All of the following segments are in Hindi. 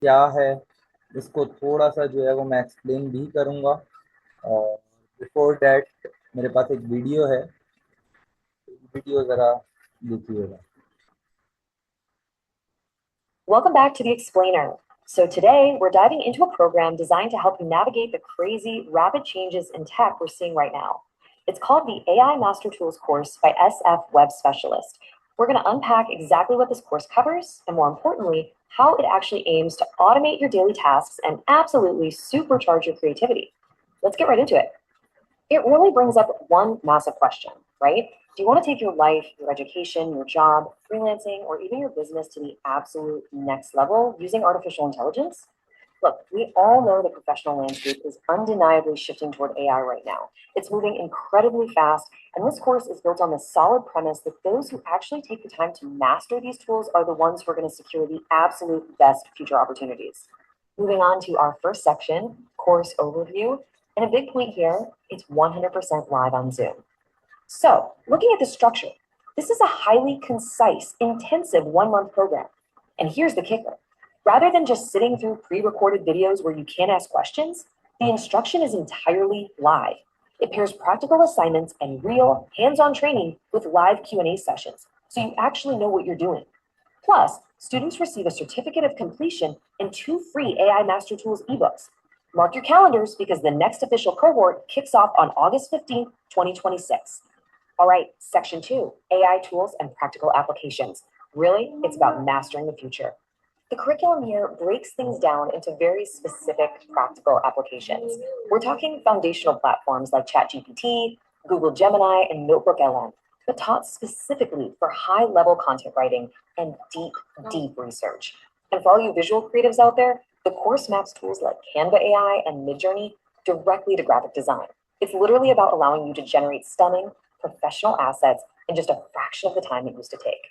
क्या है, इसको थोड़ा सा जो है वो मैं एक्सप्लेन भी करूँगा। और बिफोर डैट मेरे पास एक वीडियो है, वीडियो ज़रा देखिएगा। Welcome back to the Explainer. So today we're diving into a program designed to help you navigate the crazy, rapid changes in tech we're seeing right now. It's called the AI Master Tools course by SF Web Specialist. We're going to unpack exactly what this course covers, and more importantly, how it actually aims to automate your daily tasks and absolutely supercharge your creativity. Let's get right into it. It really brings up one massive question, right? Do you want to take your life, your education, your job, freelancing, or even your business to the absolute next level using artificial intelligence? Look, we all know the professional landscape is undeniably shifting toward AI right now. It's moving incredibly fast, and this course is built on the solid premise that those who actually take the time to master these tools are the ones who are going to secure the absolute best future opportunities. Moving on to our first section, course overview. And a big point here, it's 100% live on Zoom. So, looking at the structure, this is a highly concise, intensive 1 month program. And here's the kicker: rather than just sitting through pre recorded videos where you can't ask questions, the instruction is entirely live. It pairs practical assignments and real, hands on training with live Q&A sessions, so you actually know what you're doing. Plus, students receive a certificate of completion and 2 free AI Master Tools ebooks. Mark your calendars because the next official cohort kicks off on August 15th, 2026. All right, section 2, AI tools and practical applications. Really, it's about mastering the future. The curriculum here breaks things down into very specific practical applications. We're talking foundational platforms like ChatGPT, Google Gemini, and Notebook LM, but taught specifically for high level content writing and deep, deep research. And for all you visual creatives out there, the course maps tools like Canva AI and Midjourney directly to graphic design. It's literally about allowing you to generate stunning, professional assets in just a fraction of the time it used to take.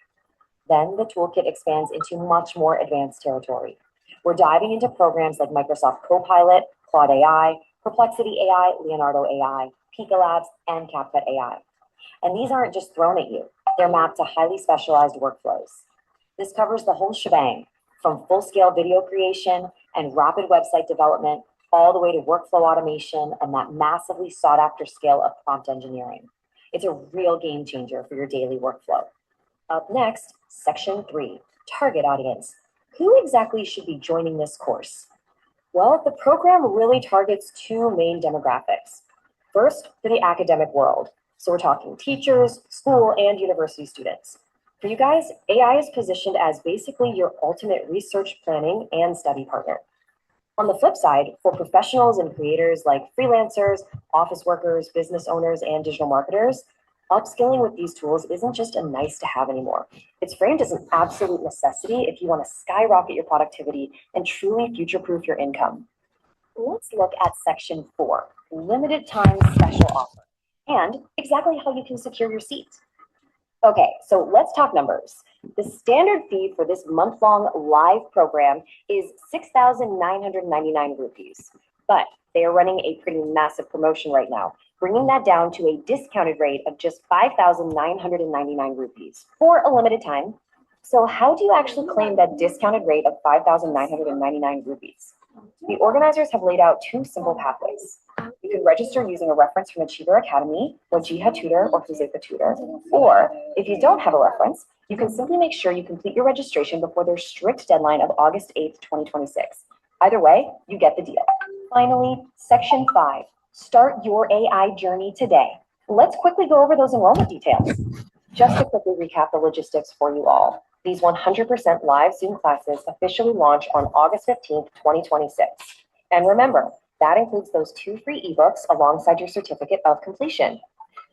Then the toolkit expands into much more advanced territory. We're diving into programs like Microsoft Copilot, Claude AI, Perplexity AI, Leonardo AI, Pika Labs, and CapCut AI. And these aren't just thrown at you, they're mapped to highly specialized workflows. This covers the whole shebang, from full scale video creation and rapid website development, all the way to workflow automation and that massively sought after scale of prompt engineering. It's a real game changer for your daily workflow. Up next, section 3, target audience. Who exactly should be joining this course? Well, the program really targets 2 main demographics. First, for the academic world. So we're talking teachers, school, and university students. For you guys, AI is positioned as basically your ultimate research planning and study partner. On the flip side, for professionals and creators like freelancers, office workers, business owners, and digital marketers, upskilling with these tools isn't just a nice to have anymore. It's framed as an absolute necessity if you want to skyrocket your productivity and truly future proof your income. Let's look at section 4, limited time special offer, and exactly how you can secure your seat. Okay, so let's talk numbers. The standard fee for this month-long live program is 6,999 rupees, but they are running a pretty massive promotion right now, bringing that down to a discounted rate of just 5,999 rupees for a limited time. So how do you actually claim that discounted rate of 5,999 rupees? The organizers have laid out 2 simple pathways. You can register using a reference from Achiever Academy, Wajiha Tutor, or Huzefa Tutor. Or, if you don't have a reference, you can simply make sure you complete your registration before their strict deadline of August 8th, 2026. Either way, you get the deal. Finally, section 5, start your AI journey today. Let's quickly go over those enrollment details. Just to quickly recap the logistics for you all. These 100% live Zoom classes officially launch on August 15th, 2026. And remember, that includes those 2 free ebooks alongside your certificate of completion.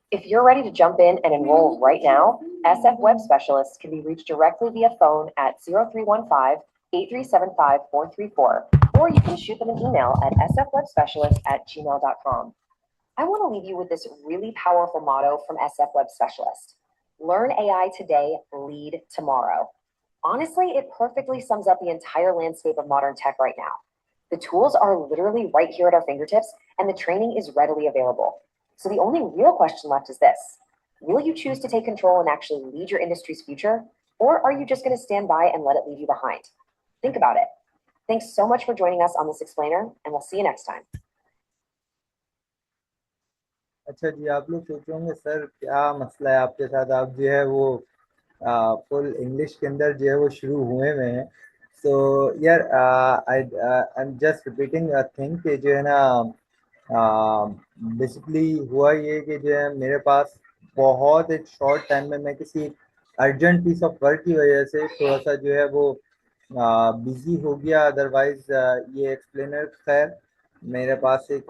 If you're ready to jump in and enroll right now, SF Web Specialists can be reached directly via phone at 0315-8375-434, or you can shoot them an email at sfwebspecialist@gmail.com. I want to leave you with this really powerful motto from SF Web Specialist: learn AI today, lead tomorrow. Honestly, it perfectly sums up the entire landscape of modern tech right now. The tools are literally right here at our fingertips, and the training is readily available. So the only real question left is this: will you choose to take control and actually lead your industry's future? Or are you just going to stand by and let it leave you behind? Think about it. Thanks so much for joining us on this explainer, and we'll see you next time. अच्छा जी, आप लोग सोच रहे होंगे सर क्या मसला है आपके साथ, आप जो है वो फुल इंग्लिश के अंदर जो है वो शुरू हुए हुए हैं। सो यार I I am just repeating a thing कि जो है ना बेसिकली हुआ ये कि जो है मेरे पास बहुत एक शॉर्ट टाइम में मैं किसी अर्जेंट पीस ऑफ वर्क की वजह से थोड़ा सा जो है वो बिजी हो गया। अदरवाइज ये एक्सप्लेनर खैर मेरे पास एक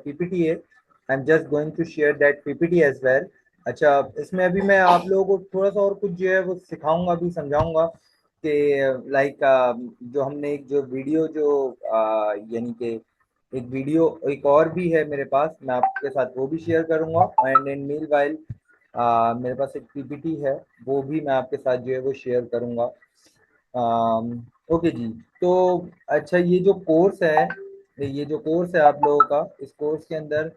पीपीटी है। I am just going to share that PPT as well. अच्छा, इसमें अभी मैं आप लोगों को थोड़ा सा और कुछ जो है वो सिखाऊंगा भी, समझाऊंगा कि लाइक जो हमने एक जो वीडियो जो यानी कि एक वीडियो एक और भी है मेरे पास, मैं आपके साथ वो भी शेयर करूंगा। एंड इन मील वाइल मेरे पास एक पीपीटी है, वो भी मैं आपके साथ जो है वो शेयर करूंगा। ओके जी। तो अच्छा, ये जो कोर्स है आप लोगों का, इस कोर्स के अंदर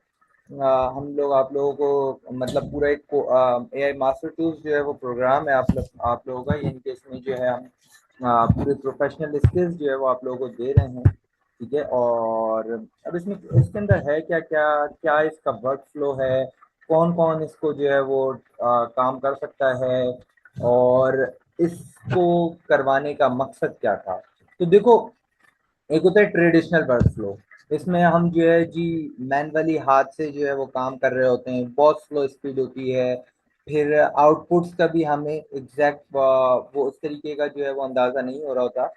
हम लोग आप लोगों को मतलब पूरा एक एआई मास्टर टूल्स जो है वो प्रोग्राम है आप लोगों का, यानी कि इसमें जो है हम पूरे प्रोफेशनल स्किल्स जो है वो आप लोगों को दे रहे हैं। ठीक है, और अब इसमें इसके अंदर है क्या क्या क्या इसका वर्क फ्लो है, कौन कौन इसको जो है वो काम कर सकता है, और इसको करवाने का मकसद क्या था। तो देखो, एक होता है ट्रेडिशनल वर्क फ्लो। इसमें हम जो है जी मैनुअली हाथ से जो है वो काम कर रहे होते हैं, बहुत स्लो स्पीड होती है। फिर आउटपुट्स का भी हमें एग्जैक्ट वो उस तरीके का जो है वो अंदाजा नहीं हो रहा होता।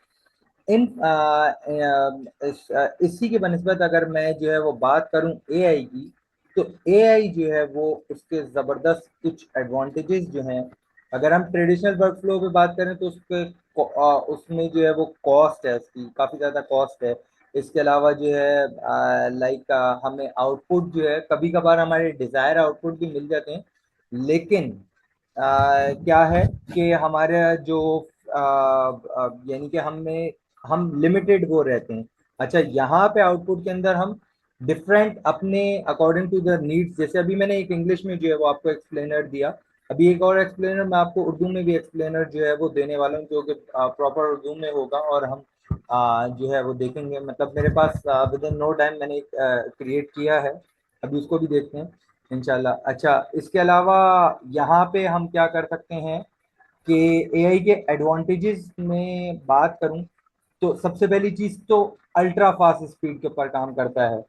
इसी के बनस्बत अगर मैं जो है वो बात करूं एआई की, तो एआई जो है वो उसके ज़बरदस्त कुछ एडवांटेजेस जो हैं। अगर हम ट्रेडिशनल वर्क फ्लो पे बात करें तो उसमें जो है वो कॉस्ट है, उसकी काफ़ी ज़्यादा कॉस्ट है। इसके अलावा जो है लाइक हमें आउटपुट जो है कभी कभार हमारे डिज़ायर आउटपुट भी मिल जाते हैं, लेकिन क्या है कि हमारे जो यानी कि हम लिमिटेड वो रहते हैं। अच्छा, यहाँ पे आउटपुट के अंदर हम डिफरेंट अपने अकॉर्डिंग टू द नीड्स, जैसे अभी मैंने एक इंग्लिश में जो है वो आपको एक्सप्लेनर दिया, अभी एक और एक्सप्लेनर मैं आपको उर्दू में भी एक्सप्लेनर जो है वो देने वाला हूँ, जो कि प्रॉपर उर्दू में होगा। और हम जो है वो देखेंगे, मतलब मेरे पास विद इन नो टाइम मैंने क्रिएट किया है, अभी उसको भी देखते हैं इंशाल्लाह। अच्छा, इसके अलावा यहाँ पे हम क्या कर सकते हैं कि एआई के एडवांटेजेस में बात करूं तो सबसे पहली चीज तो अल्ट्रा फास्ट स्पीड के ऊपर काम करता है।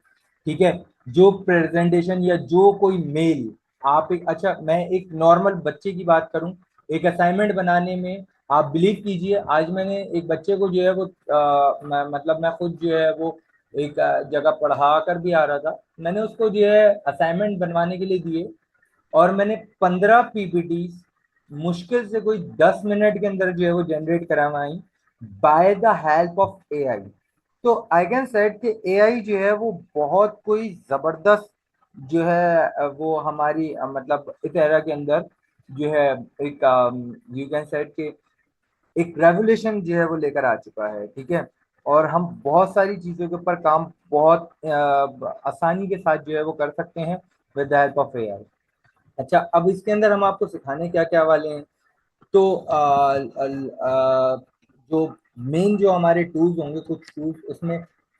ठीक है, जो प्रेजेंटेशन या जो कोई मेल आप एक, अच्छा मैं एक नॉर्मल बच्चे की बात करूं, एक असाइनमेंट बनाने में आप बिलीव कीजिए, आज मैंने एक बच्चे को जो है वो मतलब मैं खुद जो है वो एक जगह पढ़ा कर भी आ रहा था, मैंने उसको जो है असाइनमेंट बनवाने के लिए दिए, और मैंने 15 पीपीटी मुश्किल से कोई 10 मिनट के अंदर जो है वो जनरेट करवाई by the help of AI. तो आई कैन सेड कि एआई जो है वो बहुत कोई जबरदस्त जो है वो हमारी मतलब इस एरा के अंदर जो है एक यू कैन सेड कि एक रेवोल्यूशन जो है वो लेकर आ चुका है। ठीक है, और हम बहुत सारी चीजों के ऊपर काम बहुत आसानी के साथ जो है वो कर सकते हैं with the help of AI. अच्छा, अब इसके अंदर हम आपको सिखाने क्या क्या वाले हैं, तो जो मेन जो हमारे टूल्स होंगे, कुछ टूल्स उसमें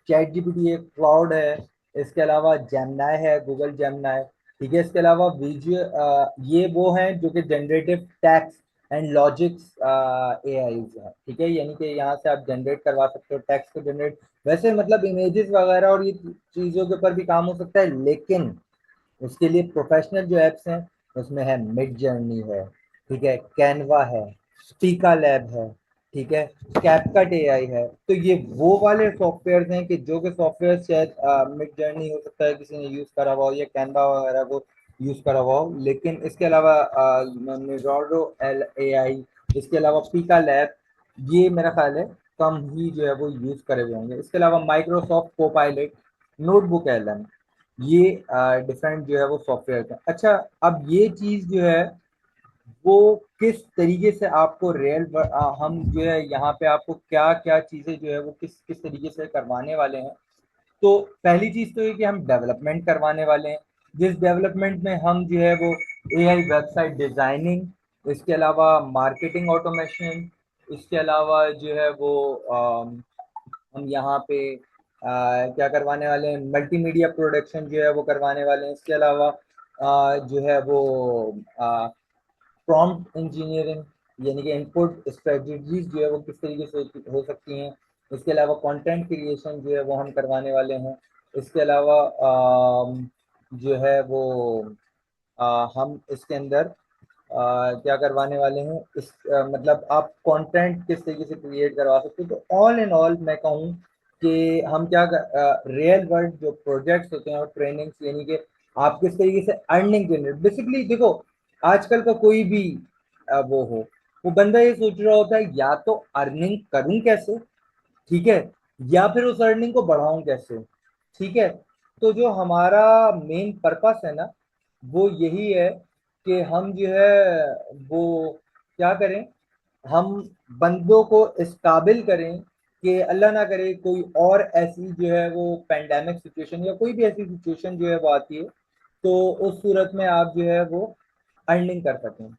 चैट जीपीटी है, क्लाउड है, इसके अलावा जेमिनाई है, गूगल जेमिनाई। ठीक है, इसके अलावा विजुअल ये वो हैं जो कि generative text and logics AIs हैं। ठीक है, यानी कि यहाँ से आप जनरेट करवा सकते हो टेक्स्ट को जनरेट, वैसे मतलब इमेजेस वगैरह और ये चीज़ों के ऊपर भी काम हो सकता है, लेकिन उसके लिए प्रोफेशनल जो एप्स हैं उसमें है मिड जर्नी है, ठीक है, कैनवा है, स्पीका लैब है, ठीक है, कैपकट एआई है। तो ये वो वाले सॉफ्टवेयर हैं कि जो कि सॉफ्टवेयर शायद मिड जर्नी हो सकता है किसी ने यूज करा हुआ हो या कैनवा वगैरह को यूज करा हुआ हो, लेकिन इसके अलावा मिजोरो एल एआई, इसके अलावा पीका लैब, ये मेरा ख्याल है कम ही जो है वो यूज करे हुए होंगे। इसके अलावा माइक्रोसॉफ्ट कोपायलट, नोटबुक एलएम, ये डिफरेंट जो है वो सॉफ्टवेयर है। अच्छा, अब ये चीज जो है वो किस तरीके से आपको हम जो है यहाँ पे आपको क्या क्या चीजें जो है वो किस किस तरीके से करवाने वाले हैं। तो पहली चीज तो ये कि हम डेवलपमेंट करवाने वाले हैं, जिस डेवलपमेंट में हम जो है वो एआई वेबसाइट डिजाइनिंग, इसके अलावा मार्केटिंग ऑटोमेशन, इसके अलावा जो है वो हम यहाँ पे क्या करवाने वाले हैं, मल्टीमीडिया प्रोडक्शन जो है वो करवाने वाले हैं। इसके अलावा जो है वो प्रॉम्प्ट इंजीनियरिंग, यानी कि इनपुट स्ट्रेटजीज जो है वो किस तरीके से हो सकती हैं। इसके अलावा कंटेंट क्रिएशन जो है वो हम करवाने वाले हैं। इसके अलावा जो है वो हम इसके अंदर क्या करवाने वाले हैं, इस मतलब आप कंटेंट किस तरीके से क्रिएट करवा सकते हो। तो ऑल इन ऑल मैं कहूँ कि हम क्या रियल वर्ल्ड जो प्रोजेक्ट्स होते हैं और ट्रेनिंग्स, यानी कि आप किस तरीके से अर्निंग जनरेट, बेसिकली देखो आजकल का कोई भी वो बंदा ये सोच रहा होता है या तो अर्निंग करूं कैसे, ठीक है, या फिर उस अर्निंग को बढ़ाऊं कैसे, ठीक है। तो जो हमारा मेन पर्पस है ना, वो यही है कि हम जो है वो क्या करें, हम बंदों को इस काबिल करें कि अल्लाह ना करे कोई और ऐसी जो है वो पेंडेमिक सिचुएशन या कोई भी ऐसी सिचुएशन जो है वो आती है, तो उस सूरत में आप जो है वो अर्निंग कर सकें।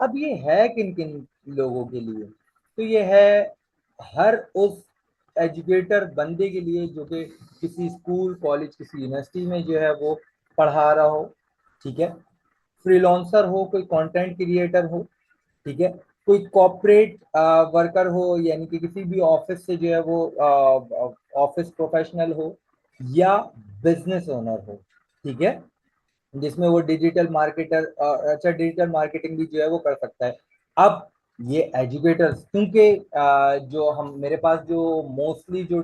अब ये है किन किन लोगों के लिए, तो ये है हर उस एजुकेटर बंदे के लिए जो कि किसी स्कूल कॉलेज किसी यूनिवर्सिटी में जो है वो पढ़ा रहा हो, ठीक है, फ्रीलांसर हो, कोई कंटेंट क्रिएटर हो, ठीक है, कोई कॉर्पोरेट वर्कर हो, यानी कि किसी भी ऑफिस से जो है वो ऑफिस प्रोफेशनल हो, या बिजनेस ओनर हो, ठीक है, जिसमें वो डिजिटल मार्केटर, अच्छा डिजिटल मार्केटिंग भी जो है वो कर सकता है। अब ये एजुकेटर्स, क्योंकि जो हम मेरे पास जो मोस्टली जो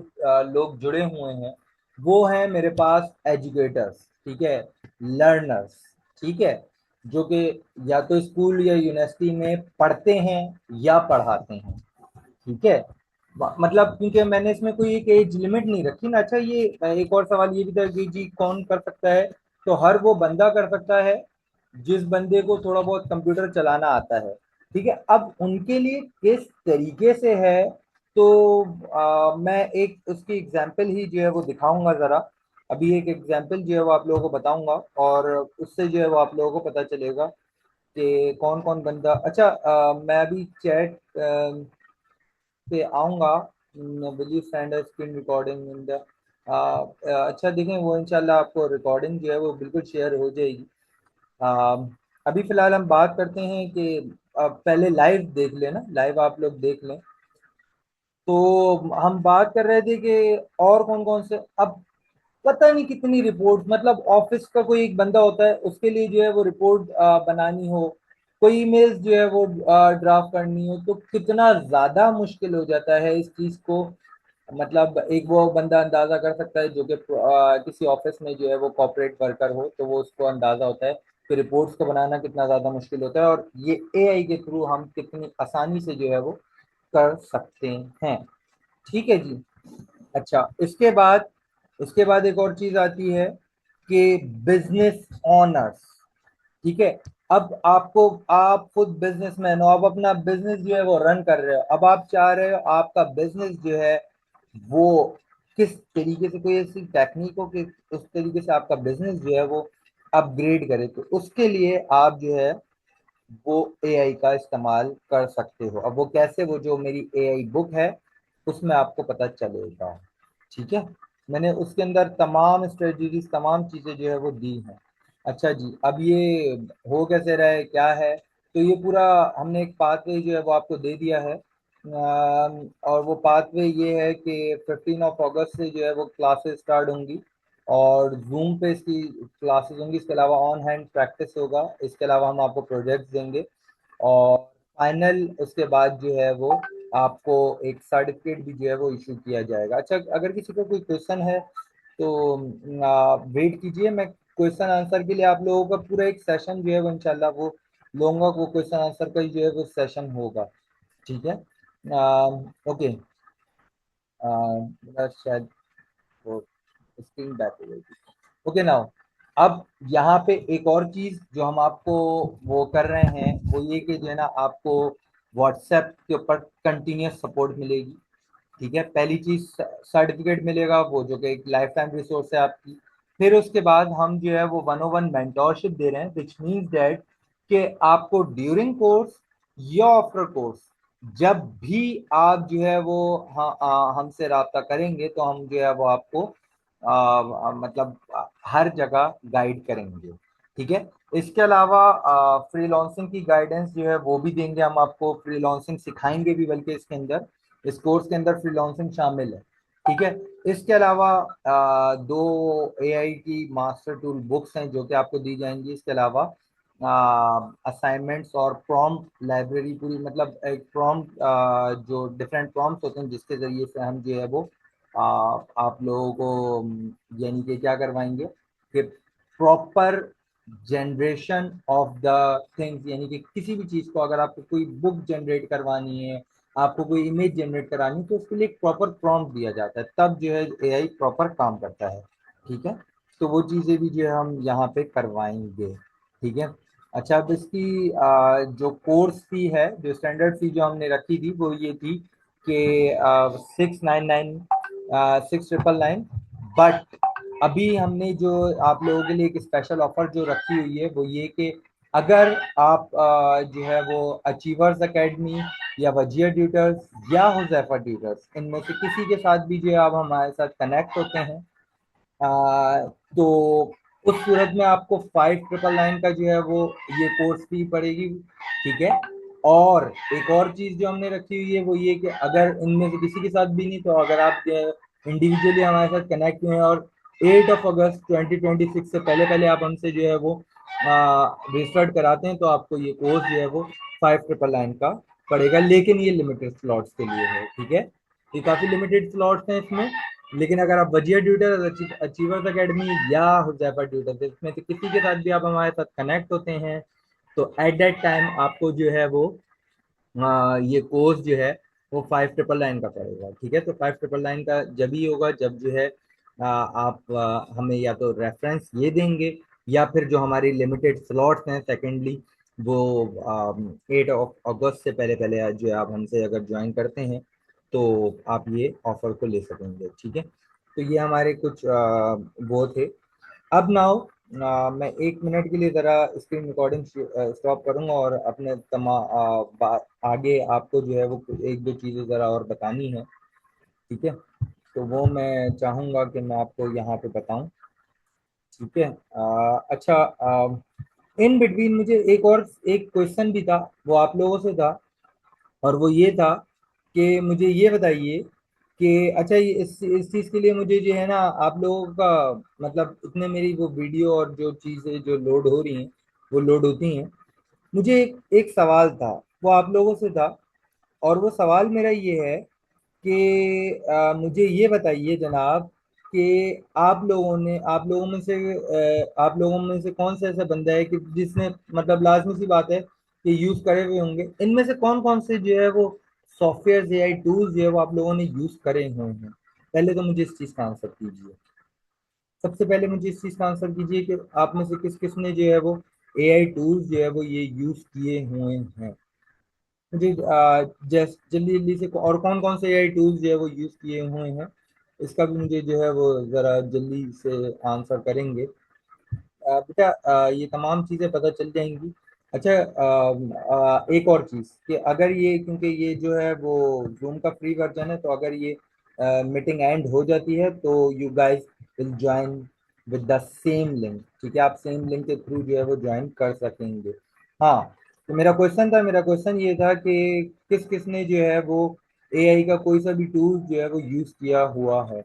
लोग जुड़े हुए हैं वो हैं मेरे पास एजुकेटर्स, ठीक है, लर्नर्स, ठीक है, जो कि या तो स्कूल या यूनिवर्सिटी में पढ़ते हैं या पढ़ाते हैं, ठीक है। मतलब क्योंकि मैंने इसमें कोई एक एज लिमिट नहीं रखी ना। अच्छा ये एक और सवाल ये भी था कि जी कौन कर सकता है, तो हर वो बंदा कर सकता है जिस बंदे को थोड़ा बहुत कंप्यूटर चलाना आता है, ठीक है। अब उनके लिए किस तरीके से है, तो मैं एक उसकी एग्जांपल ही जो है वो दिखाऊंगा जरा। अभी एक एग्जांपल जो है वो आप लोगों को बताऊंगा, और उससे जो है वो आप लोगों को पता चलेगा कि कौन कौन बंदा। अच्छा मैं अभी चैट पे आऊंगा, will you send a screen recording in the, अच्छा देखें वो इंशाल्लाह आपको रिकॉर्डिंग जो है वो बिल्कुल शेयर हो जाएगी। अ, अभी फिलहाल हम बात करते हैं कि पहले लाइव देख लेना, लाइव आप लोग देख लें। तो हम बात कर रहे थे कि और कौन कौन से, अब पता नहीं कितनी रिपोर्ट, मतलब ऑफिस का कोई एक बंदा होता है उसके लिए जो है वो रिपोर्ट बनानी हो, कोई ईमेल्स जो है वो ड्राफ्ट करनी हो, तो कितना ज्यादा मुश्किल हो जाता है इस चीज को। मतलब एक वो बंदा अंदाजा कर सकता है जो कि किसी ऑफिस में जो है वो कॉर्पोरेट वर्कर हो, तो वो उसको अंदाजा होता है कि रिपोर्ट्स को बनाना कितना ज्यादा मुश्किल होता है, और ये एआई के थ्रू हम कितनी आसानी से जो है वो कर सकते हैं, ठीक है जी। अच्छा इसके बाद एक और चीज आती है कि बिजनेस ऑनर्स, ठीक है। अब आपको, आप खुद बिजनेसमैन हो, आप अपना बिजनेस जो है वो रन कर रहे हो, अब आप चाह रहे हो आपका बिजनेस जो है वो किस तरीके से, कोई ऐसी टेक्निक हो कि उस तरीके से आपका बिजनेस जो है वो अपग्रेड करे, तो उसके लिए आप जो है वो एआई का इस्तेमाल कर सकते हो। अब वो कैसे, वो जो मेरी एआई बुक है उसमें आपको पता चलेगा, ठीक है। मैंने उसके अंदर तमाम स्ट्रेटजीज, तमाम चीजें जो है वो दी हैं। अच्छा जी, अब ये हो कैसे रहा है, क्या है, तो ये पूरा हमने एक पाथवे जो है वो आपको दे दिया है। और वो पाथवे ये है कि 15 अगस्त से जो है वो क्लासेस स्टार्ट होंगी, और जूम पे इसकी क्लासेस होंगी। इसके अलावा ऑन हैंड प्रैक्टिस होगा। इसके अलावा हम आपको प्रोजेक्ट्स देंगे, और फाइनल उसके बाद जो है वो आपको एक सर्टिफिकेट भी जो है वो इशू किया जाएगा। अच्छा अगर किसी को कोई क्वेश्चन है तो वेट कीजिए, मैं क्वेश्चन आंसर के लिए आप लोगों का पूरा एक सेशन जो है वो इंशाल्लाह वो लूंगा, वो क्वेश्चन आंसर का ही जो है वो सेशन होगा, ठीक है। ओके, मेरा शायद वो स्क्रीन बैक हो गई थी। ओके नाउ, अब यहाँ पे एक और चीज जो हम आपको वो कर रहे हैं वो ये कि जो है ना आपको व्हाट्सएप के ऊपर कंटिन्यूस सपोर्ट मिलेगी, ठीक है। पहली चीज सर्टिफिकेट मिलेगा वो जो कि एक लाइफ टाइम रिसोर्स है आपकी। फिर उसके बाद हम जो है वो 101 मेंटोरशिप दे रहे हैं, विच मीन्स दैट कि आपको ड्यूरिंग कोर्स या आफ्टर कोर्स जब भी आप जो है वो हमसे राब्ता करेंगे तो हम जो है वो आपको मतलब हर जगह गाइड करेंगे। ठीक है। इसके अलावा फ्रीलांसिंग की गाइडेंस जो है वो भी देंगे हम आपको, फ्रीलांसिंग सिखाएंगे भी, बल्कि इसके अंदर, इस कोर्स के अंदर फ्रीलांसिंग शामिल है। ठीक है। इसके अलावा दो एआई की मास्टर टूल बुक्स हैं जो कि आपको दी जाएंगी। इसके अलावा असाइनमेंट्स और प्रॉम्प्ट लाइब्रेरी पूरी, मतलब एक प्रॉम्प्ट जो डिफरेंट प्रॉम्प्ट्स होते हैं जिसके जरिए से हम जो है वो आप लोगों को यानी कि क्या करवाएंगे कि proper generation of the things, यानी कि किसी भी चीज को अगर आपको कोई बुक जनरेट करवानी है, आपको कोई इमेज जनरेट करानी है, तो उसके लिए एक प्रॉपर प्रॉम्प्ट दिया जाता है, तब जो है एआई प्रॉपर काम करता है। ठीक है। तो वो चीजें भी जो है हम यहाँ पे करवाएंगे। ठीक है। अच्छा, अब इसकी जो कोर्स फी है, जो स्टैंडर्ड फी जो हमने रखी थी वो ये थी कि 699, 699। बट अभी हमने जो आप लोगों के लिए एक स्पेशल ऑफर जो रखी हुई है वो ये कि अगर आप जो है वो अचीवर्स एकेडमी या वजियर ट्यूटर्स या हुज़ैफा ट्यूटर्स, इनमें से किसी के साथ भी जो है आप हमारे साथ कनेक्ट होते हैं, तो उस सूरत में आपको 5999 का जो है वो ये कोर्स फी पड़ेगी। ठीक है। और एक और चीज जो हमने रखी हुई है वो ये कि अगर इनमें से किसी के साथ भी नहीं, तो अगर आप इंडिविजुअली हमारे साथ कनेक्ट हुए हैं और 8 अगस्त 2026 से पहले पहले आप हमसे जो है वो रजिस्टर्ड कराते हैं, तो आपको ये कोर्स जो है वो 5999 का पड़ेगा। लेकिन ये लिमिटेड स्लॉट्स के लिए है। ठीक है। ये काफी लिमिटेड स्लॉट्स हैं इसमें। लेकिन अगर आप वजियर ट्यूटर, अचीवर्स एकेडमी या हुज़ैफा ट्यूटर, इसमें से किसी के साथ भी आप हमारे साथ कनेक्ट होते हैं, तो एट दैट टाइम आपको जो है वो ये कोर्स जो है वो 5999 का पड़ेगा। ठीक है। तो 5999 का जब ही होगा जब जो है आप हमें या तो रेफरेंस ये देंगे, या फिर जो हमारी लिमिटेड स्लॉट्स हैं सेकेंडली वो 8 अगस्त से पहले पहले जो है आप हमसे अगर ज्वाइन करते हैं तो आप ये ऑफर को ले सकेंगे। ठीक है। तो ये हमारे कुछ वो थे। अब नाउ मैं 1 मिनट के लिए ज़रा स्क्रीन रिकॉर्डिंग स्टॉप करूंगा और अपने आगे आपको जो है वो एक दो चीज़ें ज़रा और बतानी है। ठीक है। तो वो मैं चाहूँगा कि मैं आपको यहाँ पे बताऊं। ठीक है। अच्छा, इन बिटवीन मुझे एक क्वेश्चन भी था, वो आप लोगों से था, और वो ये था कि मुझे ये बताइए कि अच्छा, ये इस चीज़ के लिए मुझे जो है ना आप लोगों का, मतलब इतने मेरी वो वीडियो और जो चीज़ें जो लोड हो रही हैं वो लोड होती हैं, मुझे एक सवाल था, वो आप लोगों से था। और वो सवाल मेरा ये है कि मुझे ये बताइए जनाब कि आप लोगों में से आप लोगों में से कौन सा ऐसा बंदा है कि जिसने, मतलब लाजमी सी बात है कि यूज करे हुए होंगे, इनमें से कौन कौन से जो है वो सॉफ्टवेयर एआई टूल्स जो है वो आप लोगों ने यूज करे हुए हैं। पहले तो मुझे इस चीज का आंसर कीजिए। सबसे पहले मुझे इस चीज का आंसर कीजिए कि आप में से किस किस ने जो है वो एआई टूल्स जो है वो ये यूज किए हुए हैं। मुझे जल्दी जल्दी से, और कौन कौन से एआई टूल्स जो है वो यूज किए हुए हैं, इसका भी मुझे जो है वो जरा जल्दी से आंसर करेंगे। बेटा ये तमाम चीजें पता चल जाएंगी। अच्छा, एक और चीज कि अगर ये, क्योंकि ये जो है वो जूम का फ्री वर्जन है, तो अगर ये मीटिंग एंड हो जाती है तो you guys will join with the same link. ठीक है। आप सेम लिंक के थ्रू जो है वो ज्वाइन कर सकेंगे। हाँ। तो मेरा क्वेश्चन ये था कि किस किस ने जो है वो एआई का कोई सा भी टूल जो है वो यूज किया हुआ है।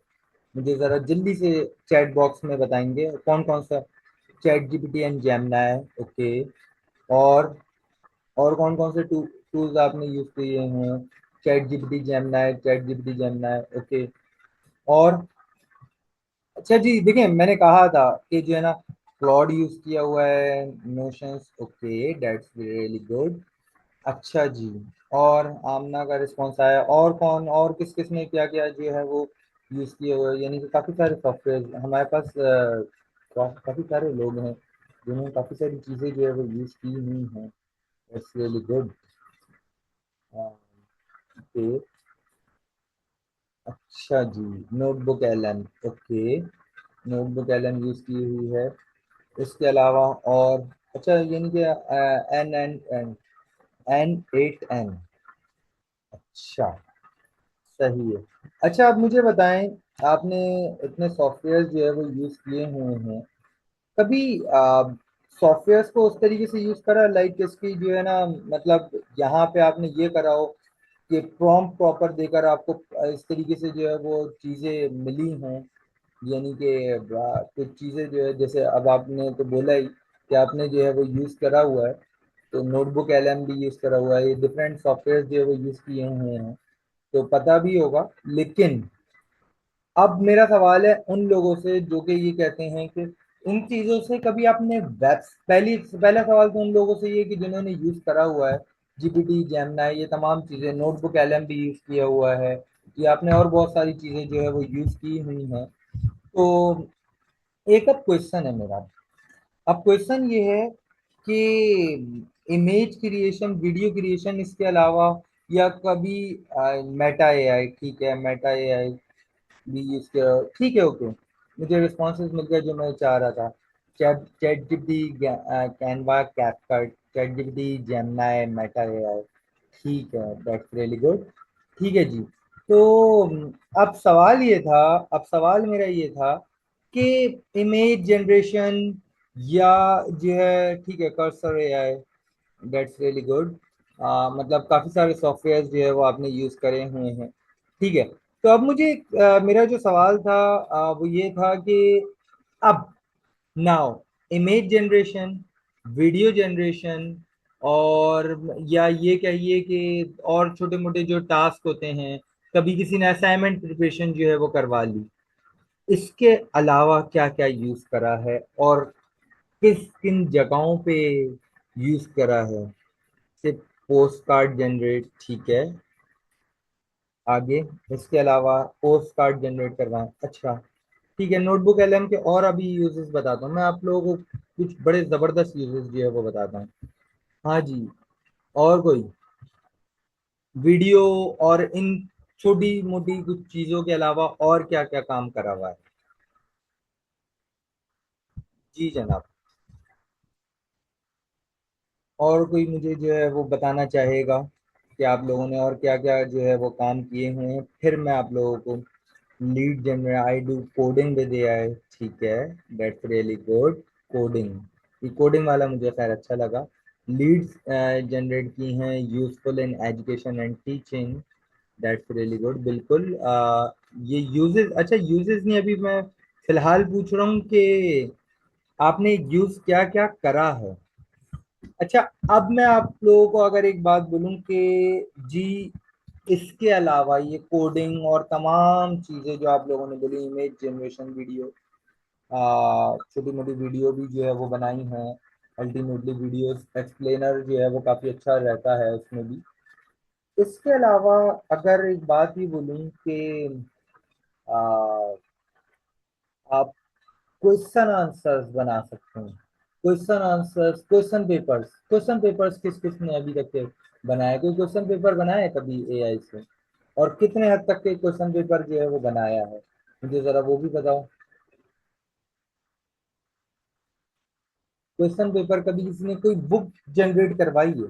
मुझे जरा जल्दी से चैट बॉक्स में बताएंगे कौन कौन सा। Chat GPT and Gemini, okay. और और कौन कौन से टूल्स आपने यूज किए हैं। Chat GPT Gemini, chat GPT Gemini, okay. और अच्छा जी, देखिए मैंने कहा था कि जो है ना क्लॉड यूज किया हुआ है, notions, okay, that's really good. अच्छा जी। और आमना का रिस्पॉन्स आया, और कौन, और किस किस ने क्या क्या जो है वो यूज किए हुए हैं? यानी कि काफी सारे सॉफ्टवेयर हमारे पास, काफी सारे लोग हैं जिन्होंने काफी सारी चीजें जो है वो यूज की हुई हैं। It's really good. ओके। अच्छा जी। Notebook LM, okay. Notebook LM use की हुई है। इसके अलावा और, अच्छा यानी कि N N N N 8 N, अच्छा, सही है। अच्छा, आप मुझे बताएं, आपने इतने सॉफ्टवेयर जो है वो यूज किए हुए हैं, कभी सॉफ्टवेयर्स को उस तरीके से यूज करा, लाइक इसकी जो है ना, मतलब यहाँ पे आपने ये करा हो कि प्रॉम्प्ट प्रॉपर देकर आपको इस तरीके से जो है वो चीजें मिली हों, यानी कि कुछ चीजें जो है, जैसे अब आपने तो बोला ही कि आपने जो है वो यूज करा हुआ है, तो नोटबुक एलएम भी यूज करा हुआ है, ये डिफरेंट सॉफ्टवेयर जो है वो यूज किए हुए हैं, तो पता भी होगा। लेकिन अब मेरा सवाल है उन लोगों से जो कि ये कहते हैं कि इन चीजों से कभी आपने वेब, पहला सवाल तो उन लोगों से ये कि जिन्होंने यूज करा हुआ है जीपीटी, जेमिनाई, ये तमाम चीजें, नोटबुक एलएम भी यूज किया हुआ है, ये आपने और बहुत सारी चीजें जो है वो यूज की हुई हैं, तो एक अब क्वेश्चन है मेरा। अब क्वेश्चन ये है कि इमेज क्रिएशन, वीडियो क्रिएशन, इसके अलावा या कभी मेटा एआई, ठीक है मेटा एआई भी यूज किया, ठीक है, ओके, मुझे रिस्पॉन्सेज मिल गया जो मैं चाह रहा था। Chat chat GPT, Canva, CapCut, chat GPT, Gemini, Meta AI, ठीक है, दैट्स रियली गुड। ठीक है जी। तो अब सवाल ये था, अब सवाल मेरा ये था कि इमेज जनरेशन या जो है, ठीक है, cursor AI, that's really good, मतलब काफी सारे सॉफ्टवेयर जो है वो आपने यूज करे हुए हैं, ठीक है। तो अब मुझे मेरा जो सवाल था वो ये था कि अब now image generation, video generation, और या ये कहिए कि और छोटे मोटे जो टास्क होते हैं, कभी किसी ने असाइनमेंट प्रिपरेशन जो है वो करवा ली, इसके अलावा क्या क्या यूज करा है और किस किन जगहों पे यूज करा है? सिर्फ पोस्ट कार्ड जनरेट, ठीक है, आगे इसके अलावा पोस्ट कार्ड जनरेट करवाएं, अच्छा, ठीक है, नोटबुक एलएम के और अभी यूजेस बताता हूँ मैं आप लोगों को, कुछ बड़े जबरदस्त यूजेस जो है वो बताता हूँ। हाँ जी, और कोई वीडियो और इन छोटी मोटी कुछ चीजों के अलावा और क्या क्या काम करा हुआ है? जी जनाब, और कोई मुझे जो है वो बताना चाहेगा कि आप लोगों ने और क्या क्या जो है वो काम किए हुए हैं, फिर मैं आप लोगों को lead generate, I do coding with AI, ठीक है, दैट्स रियली गुड, कोडिंग, ये कोडिंग वाला मुझे खैर अच्छा लगा। लीड्स जनरेट की हैं useful in education and teaching, that's really good, बिल्कुल। ये यूजेस, अच्छा यूजेस नहीं, अभी मैं फिलहाल पूछ रहा हूँ कि आपने यूज क्या क्या करा है। अच्छा, अब मैं आप लोगों को अगर एक बात बोलूं कि जी, इसके अलावा ये कोडिंग और तमाम चीजें जो आप लोगों ने बोली, इमेज जनरेशन, वीडियो, छोटी मोटी वीडियो भी जो है वो बनाई हैं, अल्टीमेटली वीडियोस एक्सप्लेनर जो है वो काफी अच्छा रहता है उसमें भी। इसके अलावा अगर एक बात ही बोलूं कि आ, आप क्वेश्चन आंसर्स बना सकते हैं, क्वेश्चन आंसर्स, क्वेश्चन पेपर्स किस किस ने अभी तक के बनाया, कोई क्वेश्चन पेपर बनाया है कभी एआई से, और कितने हद तक के क्वेश्चन पेपर जो है वो बनाया है, मुझे जरा वो भी बताओ। क्वेश्चन पेपर कभी किसी ने कोई बुक जनरेट करवाई है?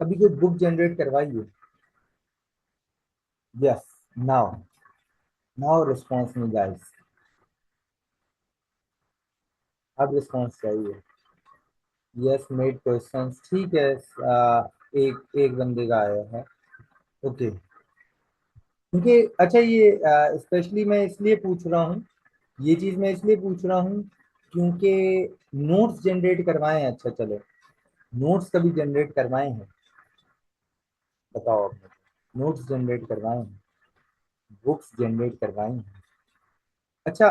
कभी कोई बुक जनरेट करवाई है? Yes, now, now response me guys, अब रिस्पॉन्स चाहिए। यस, मेड क्वेश्चंस, ठीक है, एक एक बंदे का आया है, ओके। क्योंकि अच्छा, ये स्पेशली मैं इसलिए पूछ रहा हूँ, ये चीज मैं इसलिए पूछ रहा हूँ क्योंकि नोट्स जनरेट करवाए हैं, अच्छा चलो, नोट्स कभी जनरेट करवाए हैं? बताओ आप मुझे, नोट्स जनरेट करवाए हैं, बुक्स जनरेट करवाई हैं? अच्छा,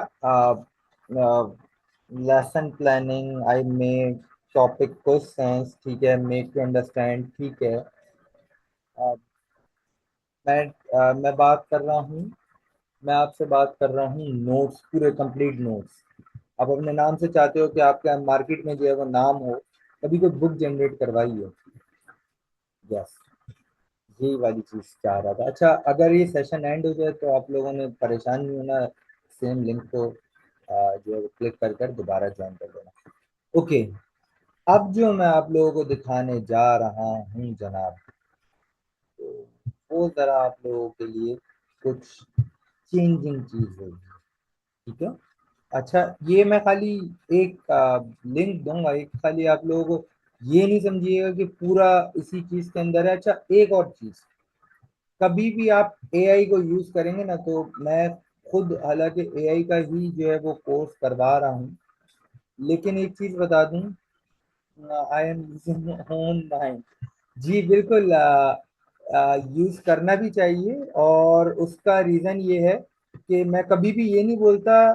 lesson planning, I make topic questions, ठीक है, मेक टू अंडरस्टैंड, ठीक है। अ, मैं बात कर रहा हूँ, मैं आपसे बात कर रहा हूँ नोट्स, पूरे कंप्लीट नोट्स। आप अपने नाम से चाहते हो कि आपके मार्केट में जो है वो नाम हो, कभी कोई बुक जनरेट करवाई है? यस, यही वाली चीज चाह रहा था। अच्छा, अगर ये सेशन एंड हो जाए तो आप लोगों ने परेशान नहीं होना, सेम लिंक को जो है क्लिक कर कर दोबारा ज्वाइन कर देना, ओके। अब जो मैं आप लोगों को दिखाने जा रहा हूँ जनाब, वो जरा आप लोगों के लिए कुछ चेंजिंग चीज होगी। ठीक है। अच्छा, ये मैं खाली एक लिंक दूंगा, एक खाली आप लोगों को ये नहीं समझिएगा कि पूरा इसी चीज के अंदर है। अच्छा, एक और चीज, कभी भी आप एआई को यूज करेंगे ना, तो मैं खुद हालांकि एआई का ही जो है वो कोर्स करवा रहा हूँ, लेकिन एक चीज बता दूं, I am using own mind. जी बिल्कुल, यूज करना भी चाहिए, और उसका रीजन ये है कि मैं कभी भी ये नहीं बोलता,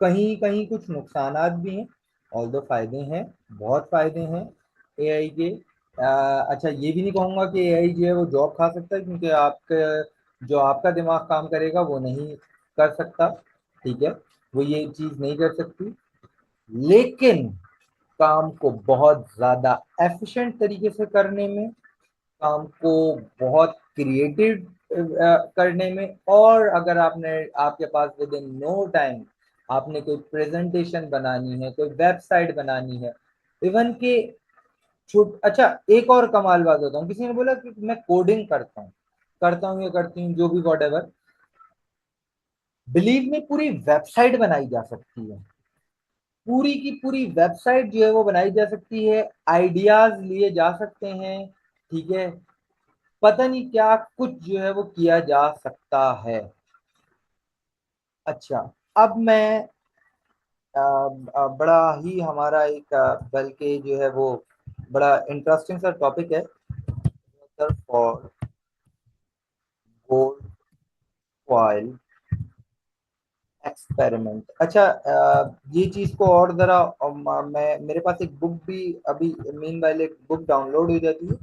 कहीं कहीं कुछ नुकसानात भी हैं, और दो फायदे हैं, बहुत फायदे हैं एआई के। अच्छा, ये भी नहीं कहूंगा कि एआई जो है वो जॉब खा सकता है, क्योंकि आपका जो आपका दिमाग काम करेगा वो नहीं कर सकता। ठीक है, वो ये चीज नहीं कर सकती, लेकिन काम को बहुत ज्यादा एफिशिएंट तरीके से करने में, काम को बहुत क्रिएटिव करने में, और अगर आपके पास विद इन नो टाइम आपने कोई प्रेजेंटेशन बनानी है, कोई वेबसाइट बनानी है, इवन के छूट। अच्छा, एक और कमाल बात होता हूँ, किसी ने बोला कि मैं कोडिंग करता हूँ या करती हूँ, जो भी वॉट एवर, बिलीव में पूरी वेबसाइट बनाई जा सकती है, पूरी की पूरी वेबसाइट जो है वो बनाई जा सकती है, आइडियाज लिए जा सकते हैं। ठीक है, पता नहीं क्या कुछ जो है वो किया जा सकता है। अच्छा, अब मैं बड़ा ही हमारा एक बल्कि जो है वो बड़ा इंटरेस्टिंग सा टॉपिक है, फॉर गोल्ड फॉइल एक्सपेरिमेंट। अच्छा, ये चीज को और जरा मैं मेरे पास एक बुक भी अभी मीन वाले एक बुक डाउनलोड हो जाती है,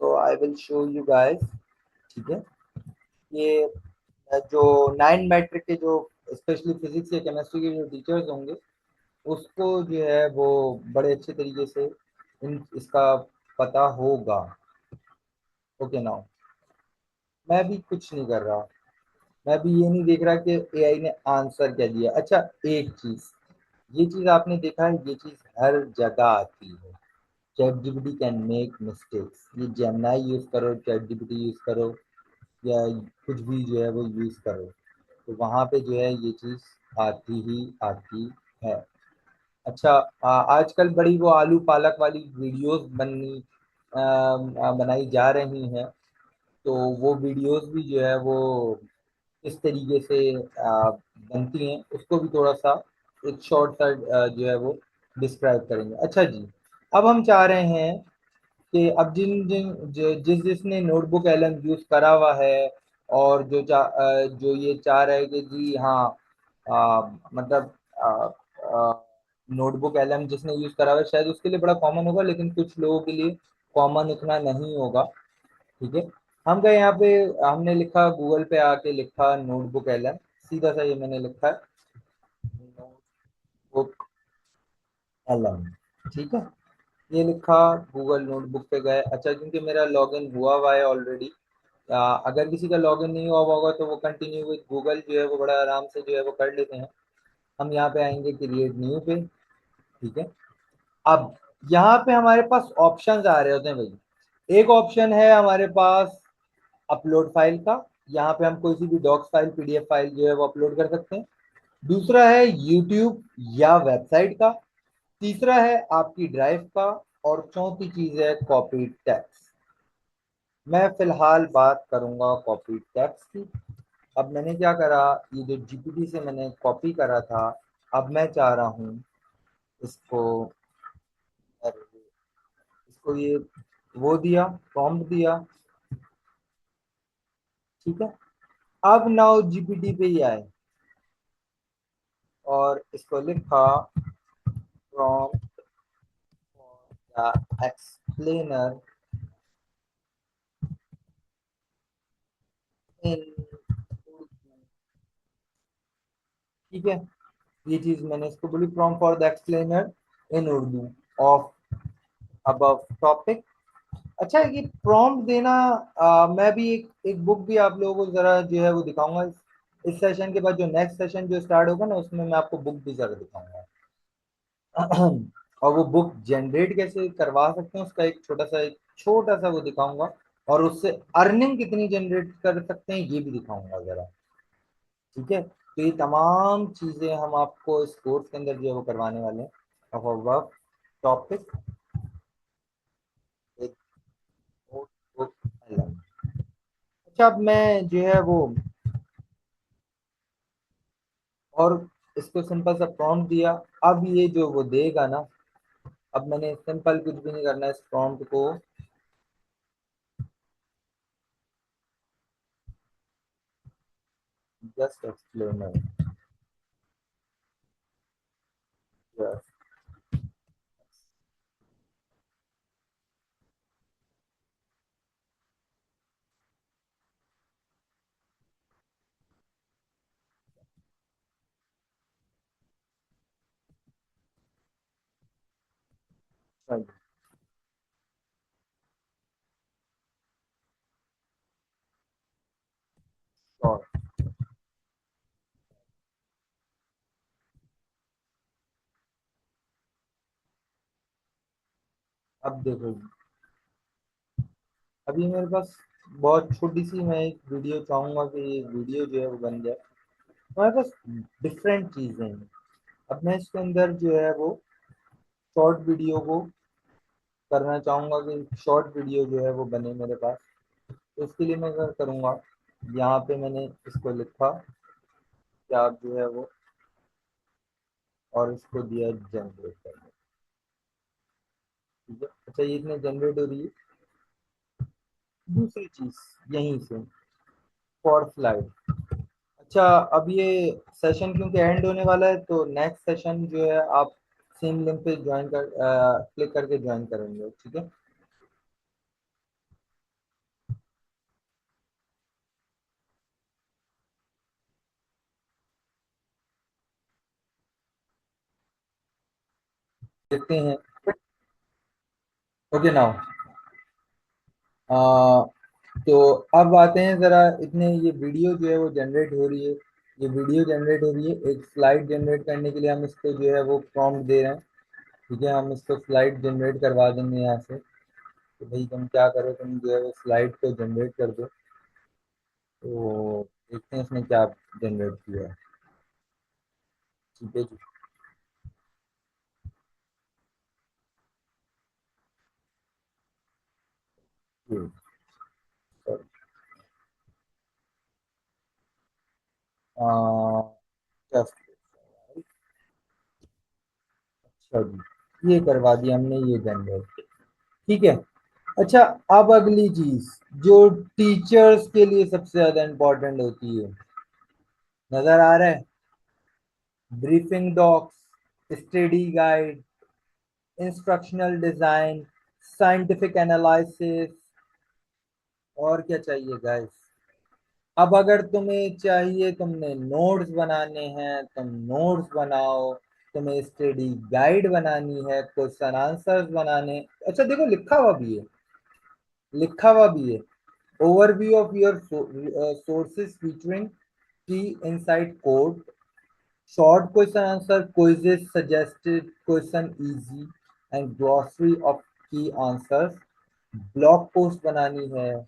तो I will show you guys. ठीक है, ये जो 9 मैट्रिक के जो स्पेशली फिजिक्स या केमिस्ट्री के जो टीचर्स होंगे, उसको जो है वो बड़े अच्छे तरीके से इसका पता होगा। ओके नाउ, मैं भी कुछ नहीं कर रहा, मैं भी ये नहीं देख रहा कि एआई ने आंसर क्या दिया। अच्छा, एक चीज, ये चीज आपने देखा है, ये चीज हर जगह आती है, chat GPT can make mistakes, ये जेमिनाई यूज करो, चैट जीपीटी यूज करो, या कुछ भी जो है वो यूज करो, तो वहां पे जो है ये चीज आती ही आती है। अच्छा, आजकल बड़ी वो आलू पालक वाली वीडियोस बनाई जा रही हैं, तो वो वीडियोस भी जो है वो किस तरीके से बनती हैं, उसको भी थोड़ा सा एक शॉर्ट सा जो है वो डिस्क्राइब करेंगे। अच्छा जी, अब हम चाह रहे हैं कि अब जिस जिसने नोटबुक एलएम यूज करा हुआ है, और जो ये चाह रहे हैं कि जी हाँ, मतलब नोटबुक एलएम जिसने यूज करा हुआ है शायद उसके लिए बड़ा कॉमन होगा, लेकिन कुछ लोगों के लिए कॉमन उतना नहीं होगा। ठीक है, हम गए यहाँ पे, हमने लिखा गूगल पे आके लिखा नोटबुक एलएम, सीधा सा ये मैंने लिखा है नोटबुक एलएम। ठीक है, ये लिखा, गूगल नोटबुक पे गए। अच्छा, क्योंकि मेरा लॉगिन हुआ हुआ है ऑलरेडी, अगर किसी का लॉगिन नहीं हुआ होगा तो वो कंटिन्यू विद गूगल जो है वो बड़ा आराम से जो है वो कर लेते हैं। हम यहाँ पे आएंगे क्रिएट न्यू पे। ठीक है, अब यहाँ पे हमारे पास ऑप्शंस आ रहे होते हैं भाई। एक ऑप्शन है हमारे पास अपलोड फाइल का, यहाँ पे हम कोई सी भी डॉक्स फाइल, पीडीएफ फाइल जो है वो अपलोड कर सकते हैं। दूसरा है यूट्यूब या वेबसाइट का। तीसरा है आपकी ड्राइव का। और चौथी चीज है कॉपी टेक्स्ट। मैं फिलहाल बात करूंगा कॉपी टेक्स्ट की। अब मैंने क्या करा, ये जो जीपीटी से मैंने कॉपी करा था, अब मैं चाह रहा हूँ इसको, इसको ये वो दिया, प्रॉम्प्ट दिया। ठीक है, अब नाउ जीपीटी पे ही आए और इसको लिखा प्रॉम्प्ट फॉर द एक्सप्लेनर इन। ठीक है, ये चीज मैंने इसको बोली, prompt for the explainer in Urdu of above topic. अच्छा, ये प्रॉम्प्ट देना, मैं भी एक बुक भी आप लोगों को जरा जो है वो दिखाऊंगा इस सेशन के बाद। जो नेक्स्ट सेशन जो स्टार्ट होगा ना, उसमें मैं आपको बुक भी जरा दिखाऊंगा। और वो बुक जनरेट कैसे करवा सकते हैं उसका एक छोटा सा वो दिखाऊंगा। और उससे अर्निंग कितनी जनरेट कर सकते हैं ये भी दिखाऊंगा जरा। ठीक है, तो ये तमाम चीजें हम आपको इस कोर्स के अंदर जो है वो करवाने वाले हैं। ऑफ वर्क टॉपिक एक notebook alone। अच्छा, अब मैं जो है वो और इसको सिंपल सा प्रॉम्प्ट दिया। अब ये जो वो देगा ना, अब मैंने सिंपल कुछ भी नहीं करना है, इस प्रॉम्प्ट को जस्ट एक्सप्लेनर, अब देखो जी, अभी मेरे पास बहुत छोटी सी मैं एक वीडियो चाहूंगा कि ये वीडियो जो है वो बन जाए। हमारे पास डिफरेंट चीजें हैं। अब मैं इसके अंदर जो है वो शॉर्ट वीडियो को करना चाहूंगा कि शॉर्ट वीडियो जो है वो बने मेरे पास। तो इसके लिए मैं क्या करूंगा, यहाँ पे मैंने इसको लिखा कि आप जो है वो, और इसको दिया जनरेट करने। ठीक है, अच्छा ये इसमें जनरेट हो रही है। दूसरी चीज यहीं से फॉर स्लाइड। अच्छा, अब ये सेशन क्योंकि एंड होने वाला है तो नेक्स्ट सेशन जो है आप सेम लिंक पे ज्वाइन कर क्लिक करके ज्वाइन करेंगे। ठीक है, देखते हैं। ओके नाउ, तो अब आते हैं जरा, इतने ये वीडियो जो है वो जनरेट हो रही है। ये वीडियो जनरेट हो रही है, एक स्लाइड जनरेट करने के लिए हम इसको जो है वो प्रॉम्प्ट दे रहे हैं। ठीक है, हम इसको स्लाइड जनरेट करवा देंगे यहाँ से। तो भाई तुम क्या करो, तुम जो है वो स्लाइड को जनरेट कर दो। तो देखते हैं इसने क्या जनरेट किया है। ठीक है जी। जी, sorry। just, अच्छा जी, ये करवा दिया हमने, ये जनरेट। ठीक है। अच्छा, अब अगली चीज जो टीचर्स के लिए सबसे ज्यादा इंपॉर्टेंट होती है, नजर आ रहा है? Briefing docs, study guide, instructional design, scientific analysis, और क्या चाहिए गाइस? अब अगर तुम्हें चाहिए, तुमने नोट्स बनाने हैं, तुम नोट्स बनाओ। तुम्हें स्टडी गाइड बनानी है, क्वेश्चन आंसर्स बनाने। अच्छा देखो, लिखा हुआ भी है, लिखा हुआ भी है। Overview of your sources featuring key insights quotes, short question answer quizzes, suggested question easy and glossary of key answers. Blog post बनानी है,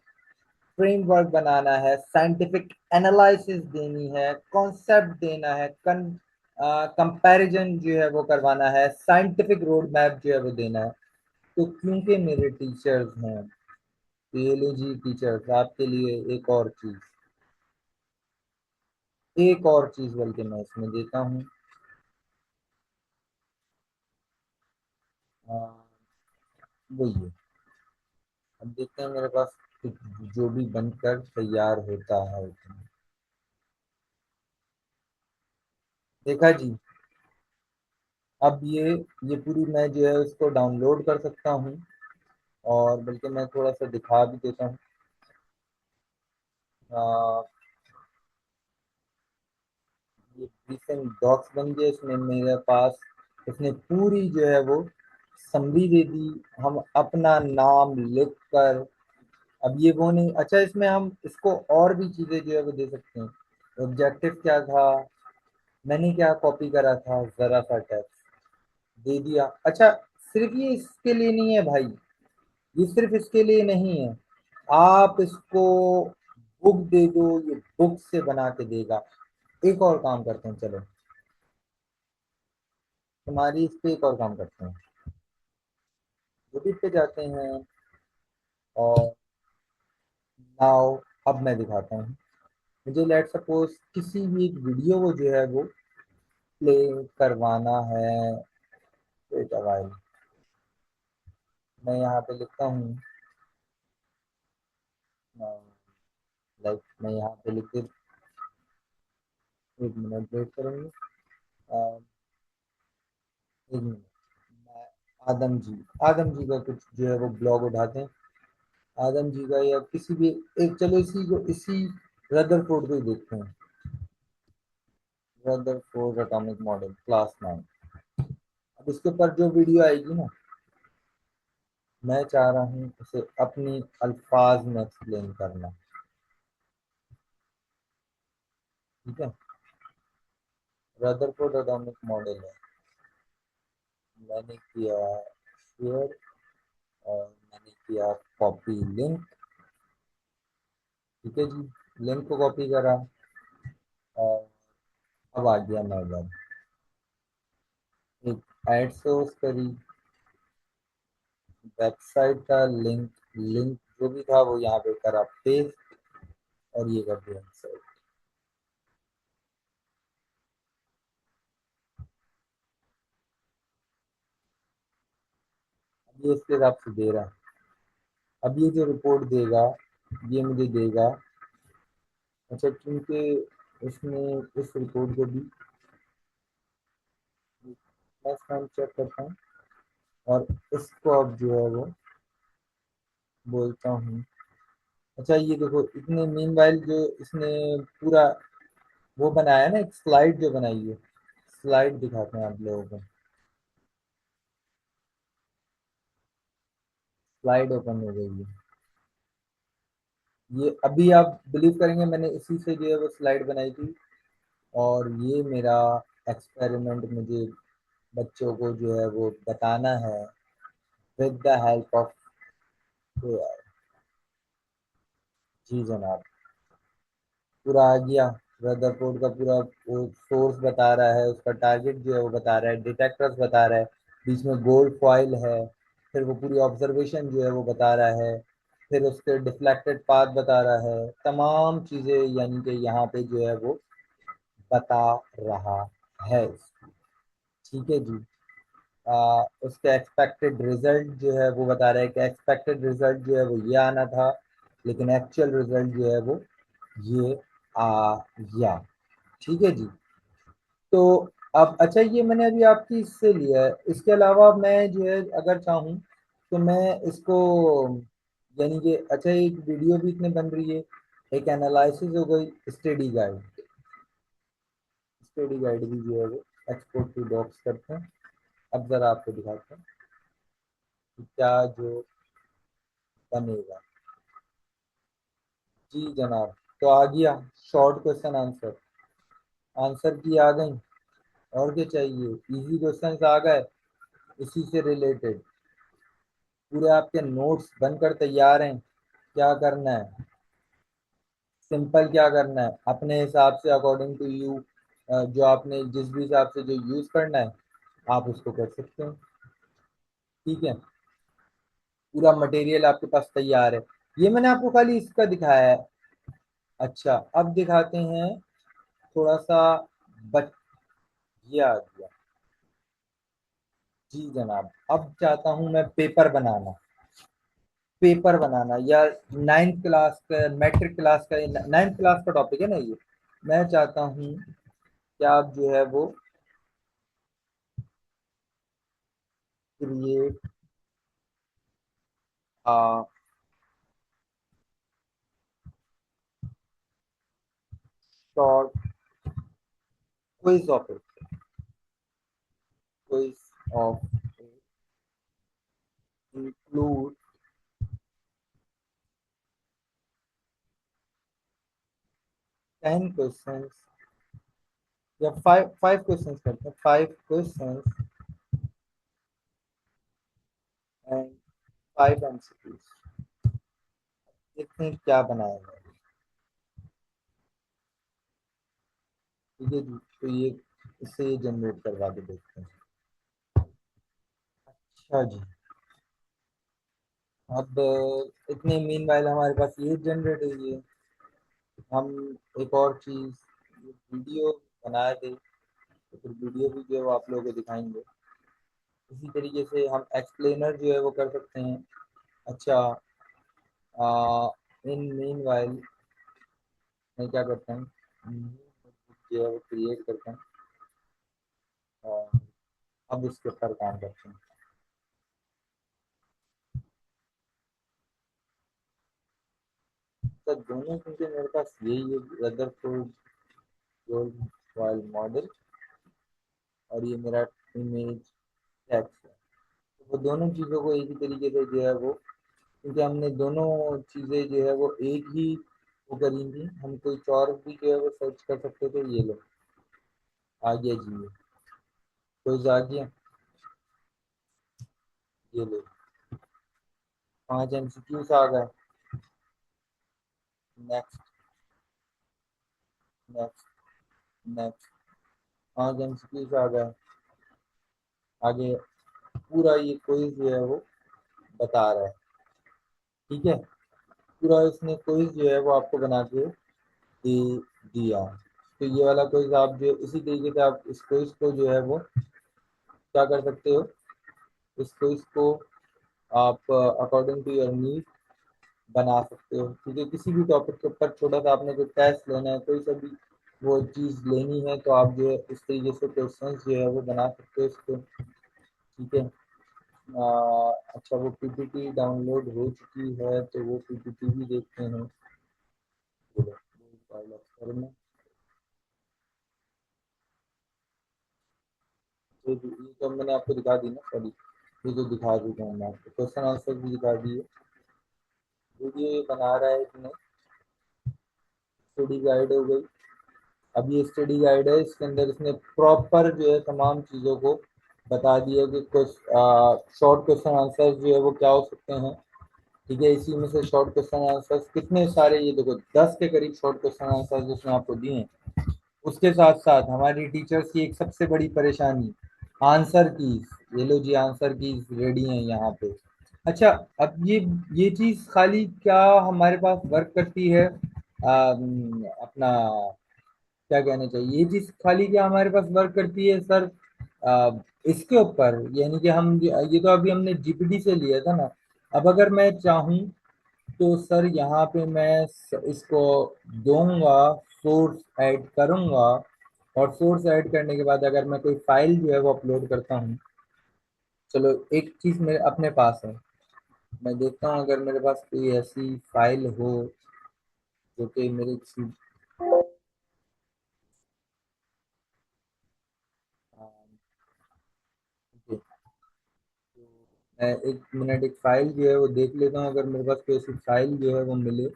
फ्रेमवर्क बनाना है, साइंटिफिक एनालिसिस देनी है, कॉन्सेप्ट देना है, कंपैरिजन जो है वो करवाना है, साइंटिफिक रोड मैप जो है वो देना है। तो क्योंकि मेरे टीचर्स हैं, तो ये लो जी टीचर्स, आपके लिए एक और चीज बल्कि मैं इसमें देता हूँ। आ, वही है। अब देखते हैं मेरे पास जो भी बनकर तैयार होता है उसमें। देखा जी, अब ये पूरी मैं जो है उसको डाउनलोड कर सकता हूँ, और बल्कि मैं थोड़ा सा दिखा भी देता हूँ। आ, ये रिसेंट डॉक्स बन गया, इसमें मेरे पास उसने पूरी जो है वो समरी दे दी। हम अपना नाम लिख कर, अब ये वो नहीं, अच्छा इसमें हम इसको और भी चीजें जो है वो दे सकते हैं। ऑब्जेक्टिव क्या था, मैंने क्या कॉपी करा था, जरा सा टेक्स्ट दे दिया। अच्छा, सिर्फ ये इसके लिए नहीं है भाई, ये सिर्फ इसके लिए नहीं है। आप इसको बुक दे दो, ये बुक से बना के देगा। एक और काम करते हैं, चलो तुम्हारी इस पे एक और काम करते हैं, यूट्यूब पे जाते हैं और नाउ अब मैं दिखाता हूँ। मुझे लेट सपोज किसी भी एक वीडियो को जो है वो प्ले करवाना है। वेट अ व्हाइल, मैं यहाँ पे लिखता हूँ, लाइक मैं यहाँ पे लिख दे, एक मिनट वेट करेंगे, एक मिनट। मैं आदम जी का कुछ जो है वो ब्लॉग उठाते हैं, आदम जी का या किसी भी एक, चलो इसी रदरफोर्ड को ही देखते हैं। Rutherford atomic model class 9। अब इसके ऊपर जो वीडियो आएगी ना, मैं चाह रहा हूँ उसे अपनी अल्फाज में एक्सप्लेन करना। ठीक है, रदरफोर्ड एटॉमिक मॉडल है, मैंने किया शेयर और मैंने किया कॉपी लिंक। ठीक है जी, लिंक को कॉपी करा और अब आ गया मैं इधर, एक एड सोर्स करी, वेबसाइट का लिंक, लिंक जो भी था वो यहाँ पे करा पेस्ट और ये कर दिया insert। अब ये इसके हिसाब से दे रहा है। अब ये जो रिपोर्ट देगा ये मुझे देगा। अच्छा, क्योंकि उसने इस रिपोर्ट को भी मैं स्कैन चेक करता हूँ और इसको अब जो है वो बोलता हूँ। अच्छा ये देखो, इतने मीनवाइल जो इसने पूरा वो बनाया ना, एक स्लाइड जो बनाई है, स्लाइड दिखाते हैं आप लोगों को। स्लाइड ओपन हो गई है, ये अभी आप बिलीव करेंगे मैंने इसी से जो है वो स्लाइड बनाई थी। और ये मेरा एक्सपेरिमेंट मुझे बच्चों को जो है वो बताना है with the help of AI. जी जनाब, पूरा आ गया। रदरफोर्ड का पूरा वो सोर्स बता रहा है, उसका टारगेट जो है वो बता रहा है, डिटेक्टर्स बता रहा है, बीच में गोल्ड फॉइल है, फिर वो पूरी ऑब्जर्वेशन जो है वो बता रहा है, फिर उसके डिफ्लेक्टेड पाथ बता रहा है, तमाम चीज़ें यानी कि यहाँ पे जो है वो बता रहा है। ठीक है जी। उसका एक्सपेक्टेड रिजल्ट जो है वो बता रहा है कि एक्सपेक्टेड रिजल्ट जो है वो ये आना था, लेकिन एक्चुअल रिजल्ट जो है वो ये आ गया। ठीक है जी। तो अब अच्छा, ये मैंने अभी आपकी इससे लिया है, इसके अलावा मैं जो है अगर चाहूँ तो मैं इसको यानी कि अच्छा एक वीडियो भी इतने बन रही है, एक एनालिसिस हो गई, स्टडी गाइड, स्टडी गाइड भी जो है वो एक्सपोर्ट टू डॉक्स करते हैं। अब जरा आपको दिखाते हैं कि क्या जो बनेगा। जी जनाब, तो आ गया शॉर्ट क्वेश्चन आंसर, आंसर की आ गई, और क्या चाहिए, इजी क्वेश्चंस आ गए, इसी से रिलेटेड पूरे आपके नोट्स बनकर तैयार हैं। क्या करना है, सिंपल क्या करना है, अपने हिसाब से अकॉर्डिंग टू यू, जो आपने जिस भी हिसाब से जो यूज करना है आप उसको कर सकते हैं। ठीक है, पूरा मटेरियल आपके पास तैयार है, ये मैंने आपको खाली इसका दिखाया है। अच्छा, अब दिखाते हैं थोड़ा सा बच, ये आ गया। जी जनाब, अब चाहता हूं मैं पेपर बनाना, पेपर बनाना या नाइन्थ क्लास का, मैट्रिक क्लास का, नाइन्थ क्लास का टॉपिक है ना ये। मैं चाहता हूँ कि आप जो है वो create a short quiz of it, quiz of include 10 questions या फाइव फाइव क्वेश्चंस करते हैं, 5 क्वेश्चंस एंड 5 एमसीक्यूज। देखते हैं क्या बनाया है। ठीक है जी, तो ये इससे ये जनरेट करवा के देखते हैं। अच्छा जी। अब इतने मीन वाइल हमारे पास ये जनरेट हुई है। हम एक और चीज वीडियो बना दे, तो फिर वीडियो भी जो है वो आप लोगों को दिखाएंगे। इसी तरीके से हम एक्सप्लेनर जो है वो कर सकते हैं। अच्छा, इन मीन वाइल मैं क्या करता हूँ, जो है वो क्रिएट करता हूँ और अब इसके ऊपर काम करते हैं। तो दोनों क्योंकि मेरे पास यही है, रदरफोर्ड गोल्ड वाइल मॉडल, और ये मेरा इमेज टेक्स्ट है। तो वो दोनों चीज़ों को एक ही तरीके से जो है वो, क्योंकि हमने दोनों चीज़ें जो है वो एक ही वो करी थी, हम कोई और भी जो है वो सर्च कर सकते थे। ये लो आ गया जी, ये कोई आ गया, ये लो 5 MCQs आ गए। नेक्स्ट, नेक्स्ट, नेक्स्ट, 5 MCQs आ गए। आगे पूरा ये क्विज जो है वो बता रहा है। ठीक है, पूरा इसने क्विज जो है वो आपको बना के दे दिया। तो ये वाला क्विज आप जो इसी तरीके से आप इस क्विज को जो है वो क्या कर सकते हो, इस क्विज को आप अकॉर्डिंग टू योर नीड बना सकते हो। ठीक है, किसी भी टॉपिक के ऊपर छोटा सा आपने कोई टेस्ट लेना है, कोई सा भी वो चीज़ लेनी है, तो आप जो है इस तरीके से क्वेश्चंस जो है वो बना सकते हो इसको। ठीक है। अच्छा, वो पीपीटी डाउनलोड हो चुकी है, तो वो पीपीटी भी देखते हैं। चलो, ये तो मैंने आपको दिखा दी ना, सॉरी, ये तो दिखा चुका हूँ मैं आपको, क्वेश्चन आंसर भी दिखा दिए। वीडियो ये बना रहा है इसमें, स्टडी गाइड हो गई। अब ये स्टडी गाइड है, इसके अंदर इसने प्रॉपर जो है तमाम चीज़ों को बता दिया कि कुछ शॉर्ट क्वेश्चन आंसर जो है वो क्या हो सकते हैं। ठीक है, इसी में से शॉर्ट क्वेश्चन आंसर्स कितने सारे, ये देखो 10 के करीब शॉर्ट क्वेश्चन आंसर्स उसने आपको दिए हैं। उसके साथ साथ हमारी टीचर्स की एक सबसे बड़ी परेशानी, आंसर कीज। ये लो जी, आंसर कीज रेडी हैं यहाँ पे। अच्छा, अब ये चीज खाली क्या हमारे पास वर्क करती है, अपना क्या कहना चाहिए, ये चीज खाली क्या हमारे पास वर्क करती है सर, आ, इसके ऊपर, यानी कि हम ये तो अभी हमने जीपीटी से लिया था ना। अब अगर मैं चाहूँ तो सर यहाँ पे मैं इसको दूंगा, सोर्स ऐड करूंगा, और सोर्स ऐड करने के बाद अगर मैं कोई फाइल जो है वो अपलोड करता हूँ। चलो, एक चीज मेरे अपने पास है, मैं देखता हूँ अगर मेरे पास कोई ऐसी फाइल हो जो कि मेरे किसी, ठीक है, तो मैं 1 मिनट एक फाइल जो है वो देख लेता हूँ, अगर मेरे पास कोई ऐसी फाइल जो है वो मिले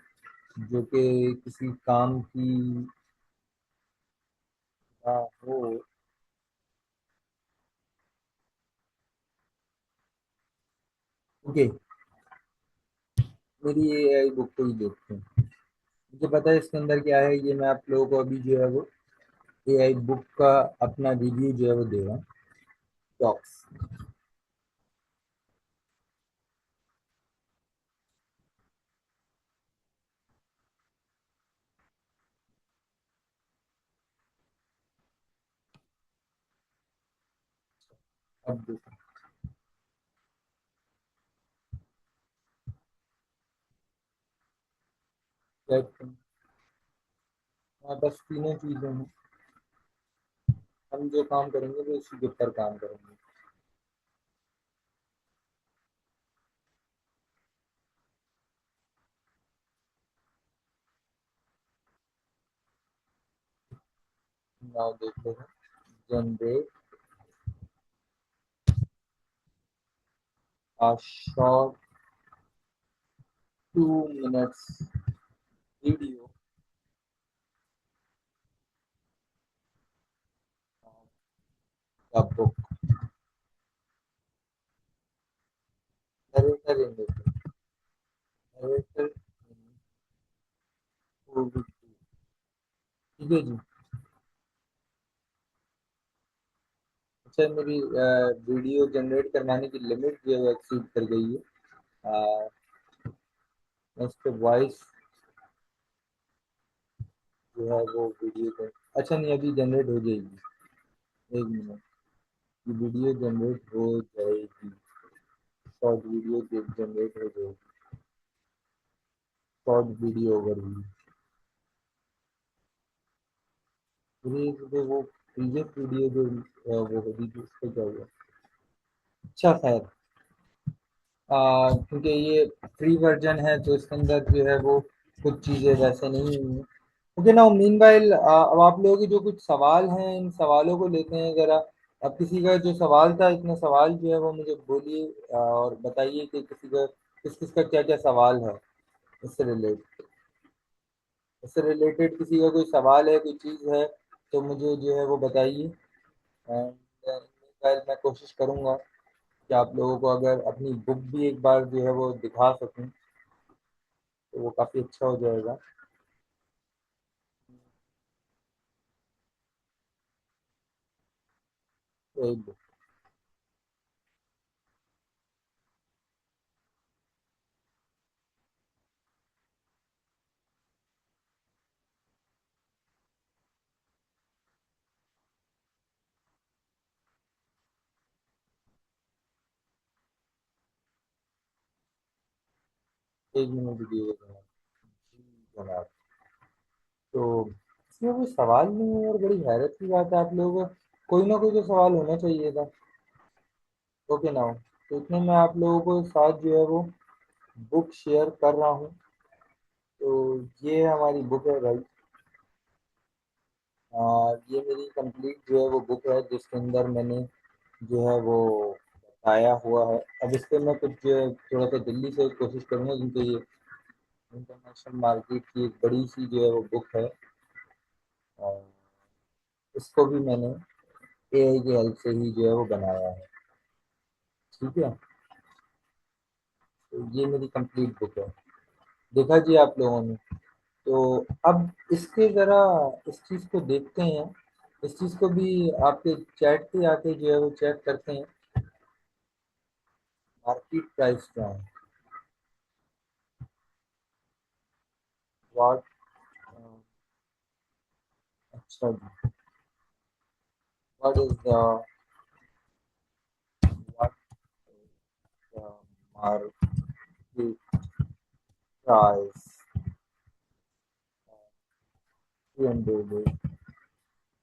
जो कि किसी काम की हो। ओके, मेरी ये एआई बुक को ही देखते हैं। मुझे पता है इसके अंदर क्या है, ये मैं आप लोगों को अभी जो है वो एआई बुक का अपना रिव्यू जो है वो दे रहा हूँ। डॉक्स, अब देखो क्या हमारे पास तीनों चीजें हैं। हम जो काम करेंगे वो इसी के ऊपर काम करेंगे। नाउ देखते हैं, generate a short 2 minutes video of the book, narrator in the book, narrator in Covid, ठीक है जी। अच्छा, मेरी वीडियो जनरेट करवाने की लिमिट जो है एक्सीड कर गई है। अ, मैं इस पे वॉइस जो है वो वीडियो को, अच्छा नहीं, अभी जनरेट हो जाएगी। एक मिनट, ये वीडियो जनरेट हो जाएगी, शॉर्ट वीडियो जनरेट हो जाएगी, शॉर्ट वीडियो ओवरव्यू। वो प्रीवियस वीडियो जो वो होगी थी, उस पर क्या हुआ? अच्छा खैर, क्योंकि ये फ्री वर्जन है तो इसके अंदर जो है वो कुछ चीज़ें वैसे नहीं हुई हैं। ओके ना, मीनवाइल अब आप लोगों के जो कुछ सवाल हैं, इन सवालों को लेते हैं ज़रा। अब किसी का जो सवाल था, इतने सवाल जो है वो मुझे बोलिए, और बताइए कि किसी का किस किस का क्या क्या सवाल है इससे रिलेटेड। इससे रिलेटेड किसी का कोई सवाल है, कोई चीज़ है, तो मुझे जो है वो बताइए। एंड मीनवाइल मैं कोशिश करूँगा कि आप लोगों को अगर अपनी बुक भी एक बार जो है वो दिखा सकूँ, तो वो काफ़ी अच्छा हो जाएगा। तो एक एक मिनट दीजिएगा जनाब। जी जनाब, तो इसमें कोई सवाल नहीं है, और बड़ी हैरत की बात है, आप लोगों को कोई ना कोई तो सवाल होना चाहिए था। ओके ना, तो इतने में आप लोगों को साथ जो है वो बुक शेयर कर रहा हूँ। तो ये हमारी बुक है भाई। ये मेरी कंप्लीट जो है वो बुक है, जिसके अंदर मैंने जो है वो बताया हुआ है। अब इस पर मैं कुछ जो है थोड़ा सा दिल्ली से कोशिश करूँगा, क्योंकि ये इंटरनेशनल मार्केट की एक बड़ी सी जो है वो बुक है, और इसको भी मैंने एआई की हेल्प से ही जो है वो बनाया है। ठीक है, तो ये मेरी कंप्लीट बुक है। देखा जी आप लोगों ने? तो अब इसके ज़रा इस चीज़ को देखते हैं, इस चीज़ को भी आपके चैट पे आके जो है वो चेक करते हैं, मार्केट प्राइस क्या है। वाट, अच्छा जी, what is the what market price 300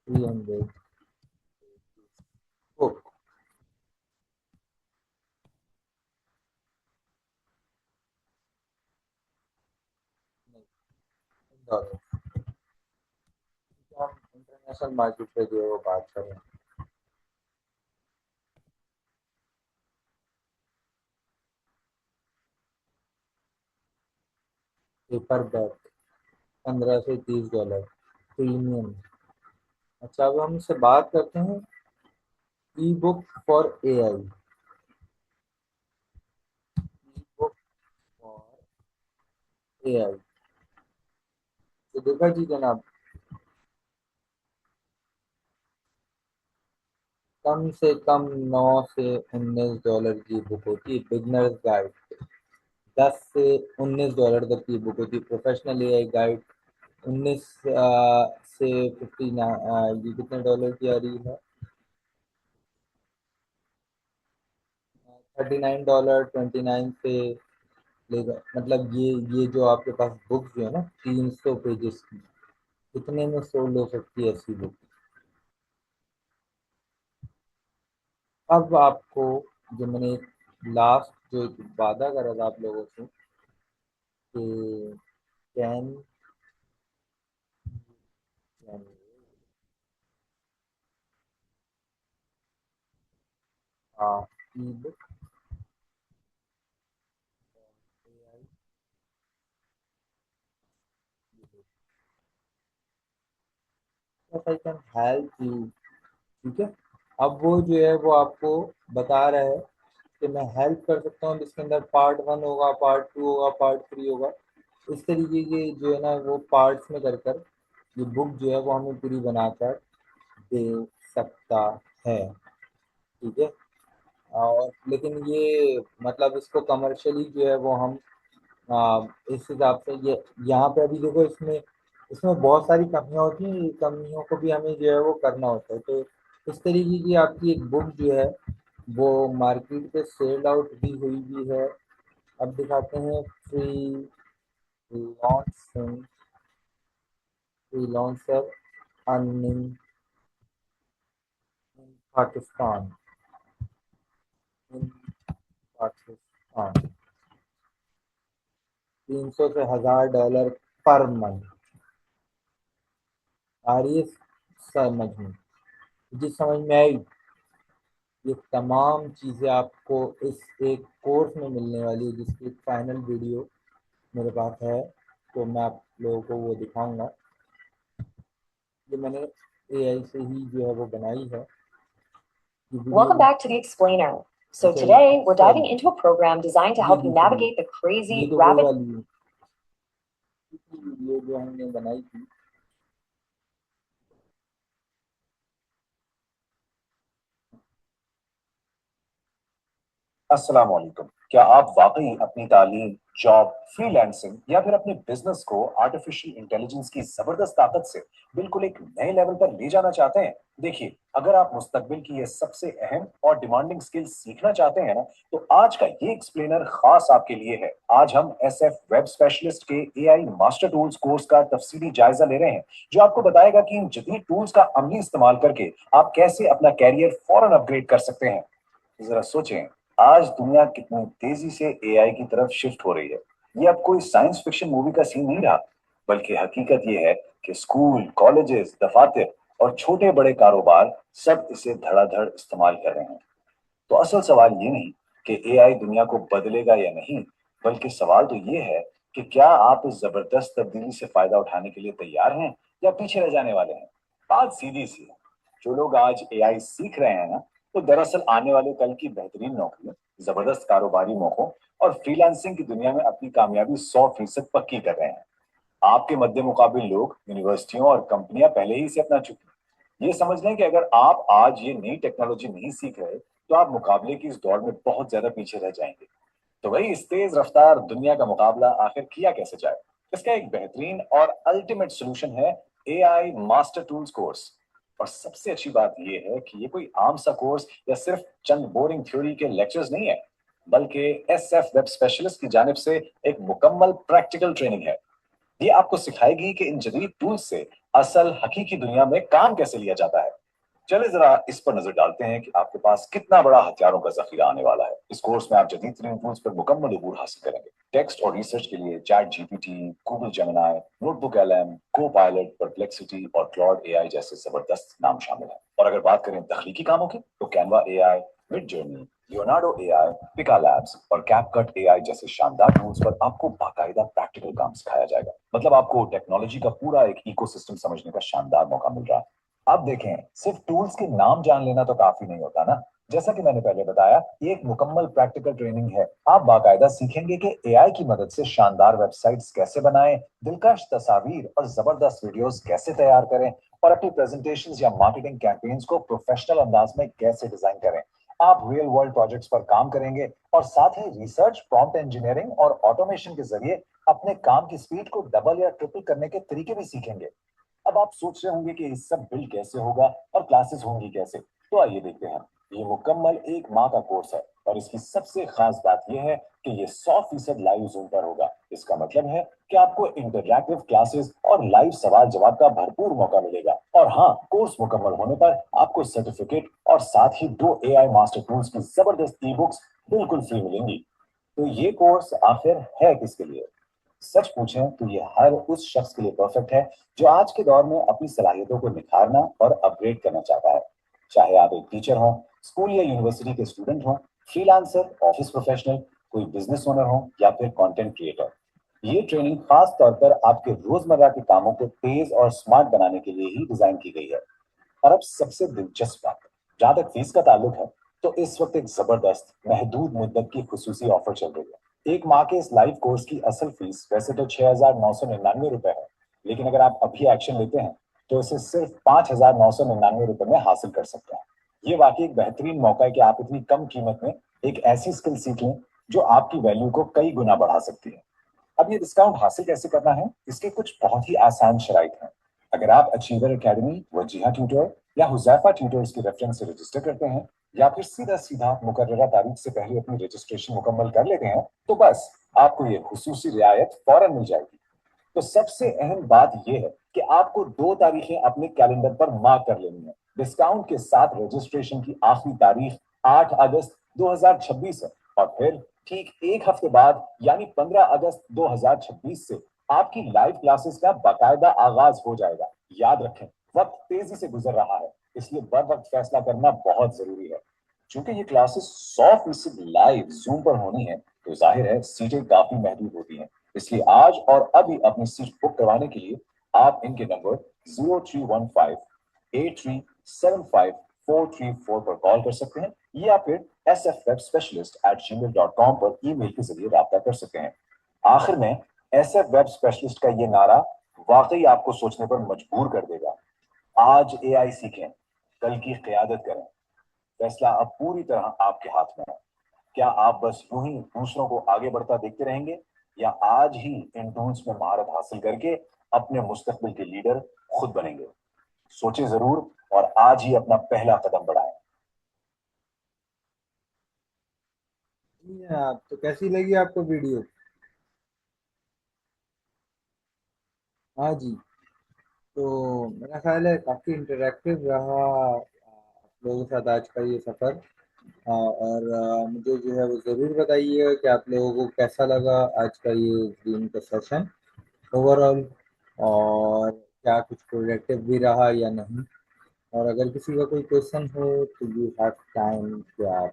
300 book dollar. हम इंटरनेशनल मार्केट पे जो है वो बात कर रहे हैं। पेपर बैग 15 से 30 डॉलर प्रीमियम। अच्छा, अब हम इससे बात करते हैं ebook for AI. Ebook for AI, तो देखा जी जनाब, कम से कम 9 से 19 डॉलर की बुक होती है, बिगनर्स गाइड। 10 से 19 डॉलर तक की बुक होती है, प्रोफेशनल ए आई गाइड 19 से 59, ये कितने डॉलर की आ रही है? $39, 29 से लेगा, मतलब ये जो आपके पास बुक जो है ना, 300 पेजेस की, कितने में सोल्ड हो सकती है ऐसी बुक? अब आपको, जो मैंने लास्ट जो एक वादा करा था आप लोगों से कि 10 ई book, I can help you. ठीक है, अब वो जो है वो आपको बता रहा है कि मैं हेल्प कर सकता हूँ, जिसके अंदर पार्ट 1 होगा, पार्ट 2 होगा, पार्ट 3 होगा। इस तरीके के जो है ना वो पार्ट्स में कर कर ये बुक जो है वो हमें पूरी बनाकर दे सकता है। ठीक है। और लेकिन ये मतलब इसको कमर्शियली जो है वो हम इस हिसाब से ये यहाँ पे अभी देखो इसमें इसमें बहुत सारी कमियां होती हैं, ये कमियों को भी हमें जो है वो करना होता है। तो इस तरीके की आपकी एक बुक जो है वो मार्केट पे सेल आउट भी हुई भी है। अब दिखाते हैं launching freelancer earning in Pakistan in Pakistan 300 से $1000 पर मंथ। आ रही है समझ में? जिस समझ में आई ये तमाम चीज़ें आपको इस एक कोर्स में मिलने वाली है, जिसकी फाइनल वीडियो मेरे पास है, तो मैं आप लोगों को वो दिखाऊंगा। ये मैंने एआई से ही जो है वो बनाई है ये Welcome video. back to the explainer. So अच्छा today we're diving sorry, into a program designed to ये help you दूसरी, navigate the ये crazy, तो वो rapid वाली है, दूसरी वीडियो जो हमने बनाई थी। अस्सलाम वालेकुम। क्या आप वाकई अपनी तालीम, जॉब, फ्रीलांसिंग या फिर अपने बिजनेस को आर्टिफिशियल इंटेलिजेंस की जबरदस्त ताकत से बिल्कुल एक नए लेवल पर ले जाना चाहते हैं? देखिए, अगर आप मुस्तकबिल की ये सबसे अहम और डिमांडिंग स्किल सीखना चाहते हैं ना, तो आज का ये एक्सप्लेनर खास आपके लिए है। आज हम एसएफ वेब स्पेशलिस्ट के एआई मास्टर टूल्स कोर्स का तफसीली जायजा ले रहे हैं, जो आपको बताएगा कि इन जदीद टूल्स का अमली इस्तेमाल करके आप कैसे अपना कैरियर फौरन अपग्रेड कर सकते हैं। जरा सोचें, आज दुनिया कितनी तेजी से एआई की तरफ शिफ्ट हो रही है। ये अब कोई साइंस फिक्शन मूवी का सीन नहीं रहा, बल्कि हकीकत ये है कि स्कूल, कॉलेजेस, दफातर और छोटे बड़े कारोबार सब इसे धड़ाधड़ इस्तेमाल कर रहे हैं। तो असल सवाल ये नहीं कि एआई दुनिया को बदलेगा या नहीं, बल्कि सवाल तो ये है कि क्या आप इस जबरदस्त तब्दीली से फायदा उठाने के लिए तैयार हैं या पीछे रह जाने वाले हैं। बात सीधी सी है, जो लोग आज एआई सीख रहे हैं ना, तो दरअसल आने वाले कल की बेहतरीन नौकरियों, जबरदस्त कारोबारी मौकों और फ्रीलांसिंग की दुनिया में अपनी कामयाबी 100% पक्की कर रहे हैं। आपके मध्य मुकाबिल लोग, यूनिवर्सिटियों और कंपनियां पहले ही इसे अपना चुकी हैं। ये समझ लें कि अगर आप आज ये नई टेक्नोलॉजी नहीं सीख रहे, तो आप मुकाबले की इस दौड़ में बहुत ज्यादा पीछे रह जाएंगे। तो वही इस तेज रफ्तार दुनिया का मुकाबला आखिर किया कैसे जाए? इसका एक बेहतरीन और अल्टीमेट सोल्यूशन है एआई मास्टर टूल्स कोर्स। और सबसे अच्छी बात यह है कि ये कोई आम सा कोर्स या सिर्फ चंद बोरिंग थ्योरी के लेक्चर्स नहीं है, बल्कि एसएफ वेब स्पेशलिस्ट की जानिब से एक मुकम्मल प्रैक्टिकल ट्रेनिंग है। ये आपको सिखाएगी कि इन जदीद टूल्स से असल हकीकी दुनिया में काम कैसे लिया जाता है। चले जरा इस पर नजर डालते हैं कि आपके पास कितना बड़ा हथियारों का जखीरा आने वाला है। इस कोर्स में आप जदीद तरीन टूल्स पर मुकम्मल अबूर हासिल करेंगे। टेक्स्ट और रिसर्च के लिए chat GPT, Google Gemini, notebook LM, को पायलट, परप्लेक्सिटी और क्लॉड एआई जैसे जबरदस्त नाम शामिल हैं। और अगर बात करें तख्लीकी कामों की, तो Canva AI, Midjourney, Leonardo AI, Pika Labs और कैपकट एआई जैसे शानदार टूल्स पर आपको बाकायदा प्रैक्टिकल काम सिखाया जाएगा। मतलब आपको टेक्नोलॉजी का पूरा एक इकोसिस्टम समझने का शानदार मौका मिल रहा है। अब देखें, सिर्फ टूल्स के नाम जान लेना तो काफी नहीं होता ना। जैसा कि मैंने पहले बताया, ये एक मुकम्मल प्रैक्टिकल ट्रेनिंग है। आप बाकायदा सीखेंगे कि एआई की मदद से शानदार वेबसाइट्स कैसे बनाएं, दिलकश तस्वीर और जबरदस्त वीडियोस कैसे तैयार करें और अपनी प्रेजेंटेशंस या मार्केटिंग कैंपेन्स को प्रोफेशनल अंदाज में कैसे डिजाइन करें। आप रियल वर्ल्ड प्रोजेक्ट्स पर काम करेंगे और साथ ही रिसर्च, प्रॉम्प्ट इंजीनियरिंग और ऑटोमेशन के जरिए अपने काम की स्पीड को डबल या ट्रिपल करने के तरीके भी सीखेंगे। अब आप सोच रहे होंगे कि ये सब बिल्ड कैसे होगा और क्लासेस होंगी कैसे। तो आइए देखते हैं। ये मुकम्मल 1 माह का कोर्स है और इसकी सबसे खास बात यह है कि ये 100% लाइव जूम पर होगा। इसका मतलब है कि आपको इंटरैक्टिव क्लासेस और लाइव सवाल जवाब का भरपूर मौका मिलेगा। और हाँ, कोर्स मुकम्मल होने पर आपको सर्टिफिकेट और साथ ही 2 एआई मास्टर टूल्स की जबरदस्त ई बुक्स बिल्कुल फ्री मिलेंगी। तो ये कोर्स आखिर है किसके लिए? सच पूछें तो ये हर उस शख्स के लिए परफेक्ट है जो आज के दौर में अपनी सलाहियतों को निखारना और अपग्रेड करना चाहता है। चाहे आप एक टीचर हो, स्कूल या यूनिवर्सिटी के स्टूडेंट हो, फ्रीलांसर, ऑफिस प्रोफेशनल, कोई बिजनेस ओनर हो या फिर कंटेंट क्रिएटर, ये ट्रेनिंग खास तौर पर आपके रोजमर्रा के कामों को तेज और स्मार्ट बनाने के लिए ही डिजाइन की गई है। और अब सबसे दिलचस्प बात, जहां तक फीस का ताल्लुक है, तो इस वक्त एक जबरदस्त महदूद मुद्दत की खुसूसी ऑफर चल रही है। एक माह के इस लाइव कोर्स की असल फीस वैसे तो 6,999 रुपए है, लेकिन अगर आप अभी एक्शन लेते हैं तो इसे सिर्फ 5,999 रुपए में हासिल कर सकते हैं। ये वाकई एक बेहतरीन मौका है कि आप इतनी कम कीमत में एक ऐसी स्किल सीख लें जो आपकी वैल्यू को कई गुना बढ़ा सकती है। अब ये डिस्काउंट हासिल कैसे करना है, इसके कुछ बहुत ही आसान शराइत हैं। अगर आप अचीवर एकेडमी, वजीहा ट्यूटर या हुजैफा ट्यूटर्स के रेफरेंस से रजिस्टर करते हैं, या फिर सीधा सीधा मुकर्ररा तारीख से पहले अपनी रजिस्ट्रेशन मुकम्मल कर लेते हैं, तो बस आपको ये खुसूसी रियायत फौरन मिल जाएगी। तो सबसे अहम बात यह है कि आपको 2 तारीखें अपने कैलेंडर पर मार्क कर लेनी है। डिस्काउंट के साथ रजिस्ट्रेशन की आखिरी तारीख 8 अगस्त 2026 है, और फिर ठीक एक हफ्ते बाद यानी 15 अगस्त 2026 से आपकी लाइव क्लासेस का बाकायदा आगाज हो जाएगा। याद रखें, वक्त तेजी से गुजर रहा है, इसलिए बर वक्त फैसला करना बहुत जरूरी है। चूंकि ये क्लासेस 100% लाइव जूम पर होनी है, तो जाहिर है सीटें काफी महदूद होती हैं। इसलिए आज और अभी अपनी सीट बुक करवाने के लिए आप इनके नंबर 0315837544 पर कॉल कर सकते हैं, या फिर sfwebspecialist@gmail.com पर ईमेल के जरिए राब्ता कर सकते हैं। आखिर में SF वेब स्पेशलिस्ट का ये नारा वाकई आपको सोचने पर मजबूर कर देगा। आज AI सीखें, कल की क़यादत करें। फैसला अब पूरी तरह आपके हाथ में है। क्या आप बस यूं ही दूसरों को आगे बढ़ता देखते रहेंगे, या आज ही इन टूल्स में महारत हासिल करके अपने मुस्तकबिल के लीडर खुद बनेंगे? सोचे जरूर, और आज ही अपना पहला कदम बढ़ाएं। जी आप तो कैसी लगी आपको वीडियो? हाँ जी। तो मेरा ख्याल है काफ़ी इंटरेक्टिव रहा आप लोगों के साथ आज का ये सफ़र। और मुझे जो है वो ज़रूर बताइए कि आप लोगों को कैसा लगा आज का ये दिन का सेशन ओवरऑल, और क्या कुछ प्रोडक्टिव भी रहा या नहीं। और अगर किसी का कोई क्वेश्चन हो तो यू हैव टाइम कि आप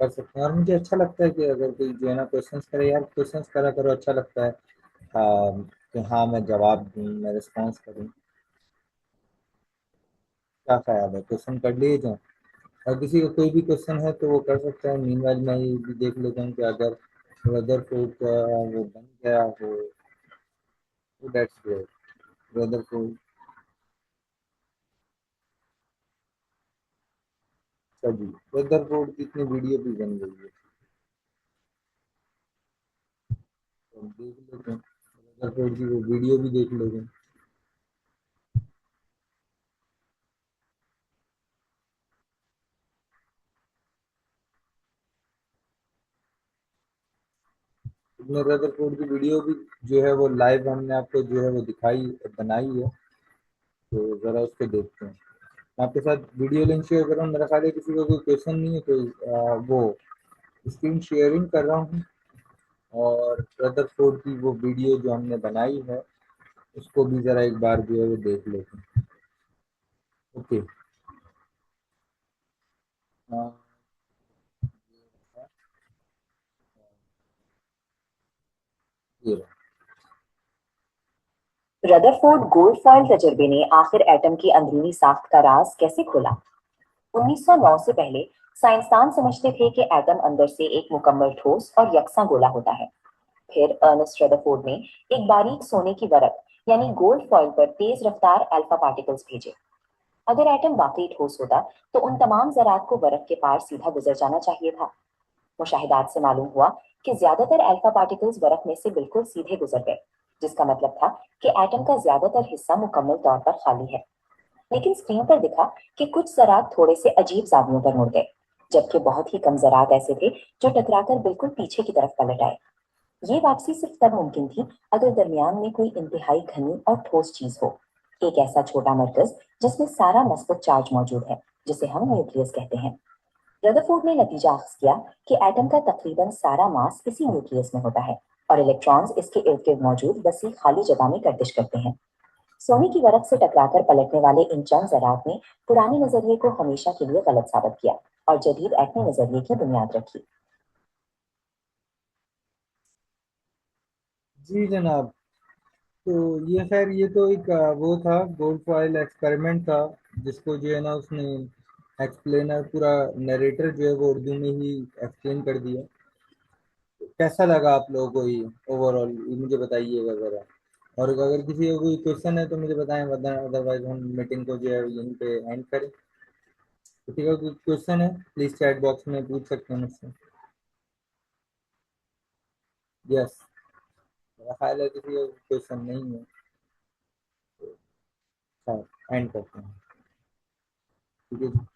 कर सकते हैं। और मुझे अच्छा लगता है कि अगर कोई जो है ना क्वेश्चंस करे, यार क्वेश्चंस करा करो, अच्छा लगता है कि हाँ मैं जवाब दूँ, मैं रिस्पॉन्स करूँ। क्या ख्याल है, क्वेश्चन कर लिए जाए? और किसी को कोई भी क्वेश्चन है तो वो कर सकता है। मीनवाइल मैं ये भी देख लेता हूँ कि अगर रदरफोर्ड का वो बन गया हो तो दैट्स ग्रेट। रदरफोर्ड सभी रदरफोर्ड की इतनी वीडियो भी बन गई है, तो हम देख लेते हैं, रदरफोर्ड की वो वीडियो भी देख लेते हैं। इसमें रदरफोर्ड की वीडियो भी जो है वो लाइव हमने आपको जो है वो दिखाई बनाई है, तो ज़रा उसको देखते हैं। मैं आपके साथ वीडियो लिंक शेयर कर रहा हूँ। मेरा ख्याल है किसी को कोई क्वेश्चन नहीं है, तो वो स्क्रीन शेयरिंग कर रहा हूँ, और रदरफोर्ड की वो वीडियो जो हमने बनाई है उसको भी ज़रा एक बार जो है वो देख लेते हैं। ओके। ये रहा। रदरफोर्ड गोल्ड फॉइल तजर्बे ने आखिर एटम की अंदरूनी साख्त का राज कैसे खोला? 1909 से पहले साइंसदान समझते थे कि एटम अंदर से एक मुकम्मल ठोस और यकसा गोला होता है। फिर अर्नेस्ट रदरफोर्ड ने एक बारीक सोने की वरक यानी गोल्ड फॉइल पर तेज रफ्तार अल्फा पार्टिकल्स भेजे। अगर एटम वाकई ठोस होता तो उन तमाम ज़रात को वरक के पार सीधा गुजर जाना चाहिए था। मुशाहिदात से मालूम हुआ कि ज्यादातर अल्फा पार्टिकल्स बर्फ में से बिल्कुल सीधे गुजर गए, जिसका मतलब था कि एटम का ज्यादातर हिस्सा मुकम्मल तौर पर खाली है। लेकिन स्क्रीन पर दिखा कि कुछ ज़रात थोड़े से अजीब जावियों पर मुड़ गए, जबकि बहुत ही कम ज़रात ऐसे थे जो टकराकर बिल्कुल पीछे की तरफ पलट आए। ये वापसी सिर्फ तब मुमकिन थी अगर दरमियान में कोई इंतहाई घनी और ठोस चीज हो, एक ऐसा छोटा मरकज जिसमें सारा मस्बत चार्ज मौजूद है, जिसे हम न्यूक्लियस कहते हैं। रदरफोर्ड ने नतीजा अख्ज़ किया कि एटम का तकरीबन सारा मास इसी न्यूक्लियस में होता है और इलेक्ट्रॉन्स इसके इर्द गिर्द मौजूद वसी खाली जगह में गर्दिश करते हैं। सोने की वरक से टकराकर पलटने वाले इन चंद ज़रात ने पुराने नजरिए को हमेशा के लिए गलत साबित किया और जदीद एटमी नजरिए की बुनियाद रखी। जी जनाब। तो ये खैर ये तो एक वो था, गोल्ड फॉइल एक्सपेरिमेंट था, जिसको जो है ना उसने एक्सप्लेनर पूरा नरेटर जो है वो उर्दू में ही एक्सप्लेन कर दिया। कैसा लगा आप लोगों को ये ओवरऑल, ये मुझे बताइएगा जरा। और अगर किसी को कोई क्वेश्चन है तो मुझे बताएं, वरना अदरवाइज हम मीटिंग को जो है यहीं पे एंड करें। किसी का कोई क्वेश्चन है प्लीज चैट बॉक्स में पूछ सकते हैं मुझसे। यस, मेरा ख्याल है किसी का क्वेश्चन नहीं है, तो एंड करते हैं। ठीक है जी।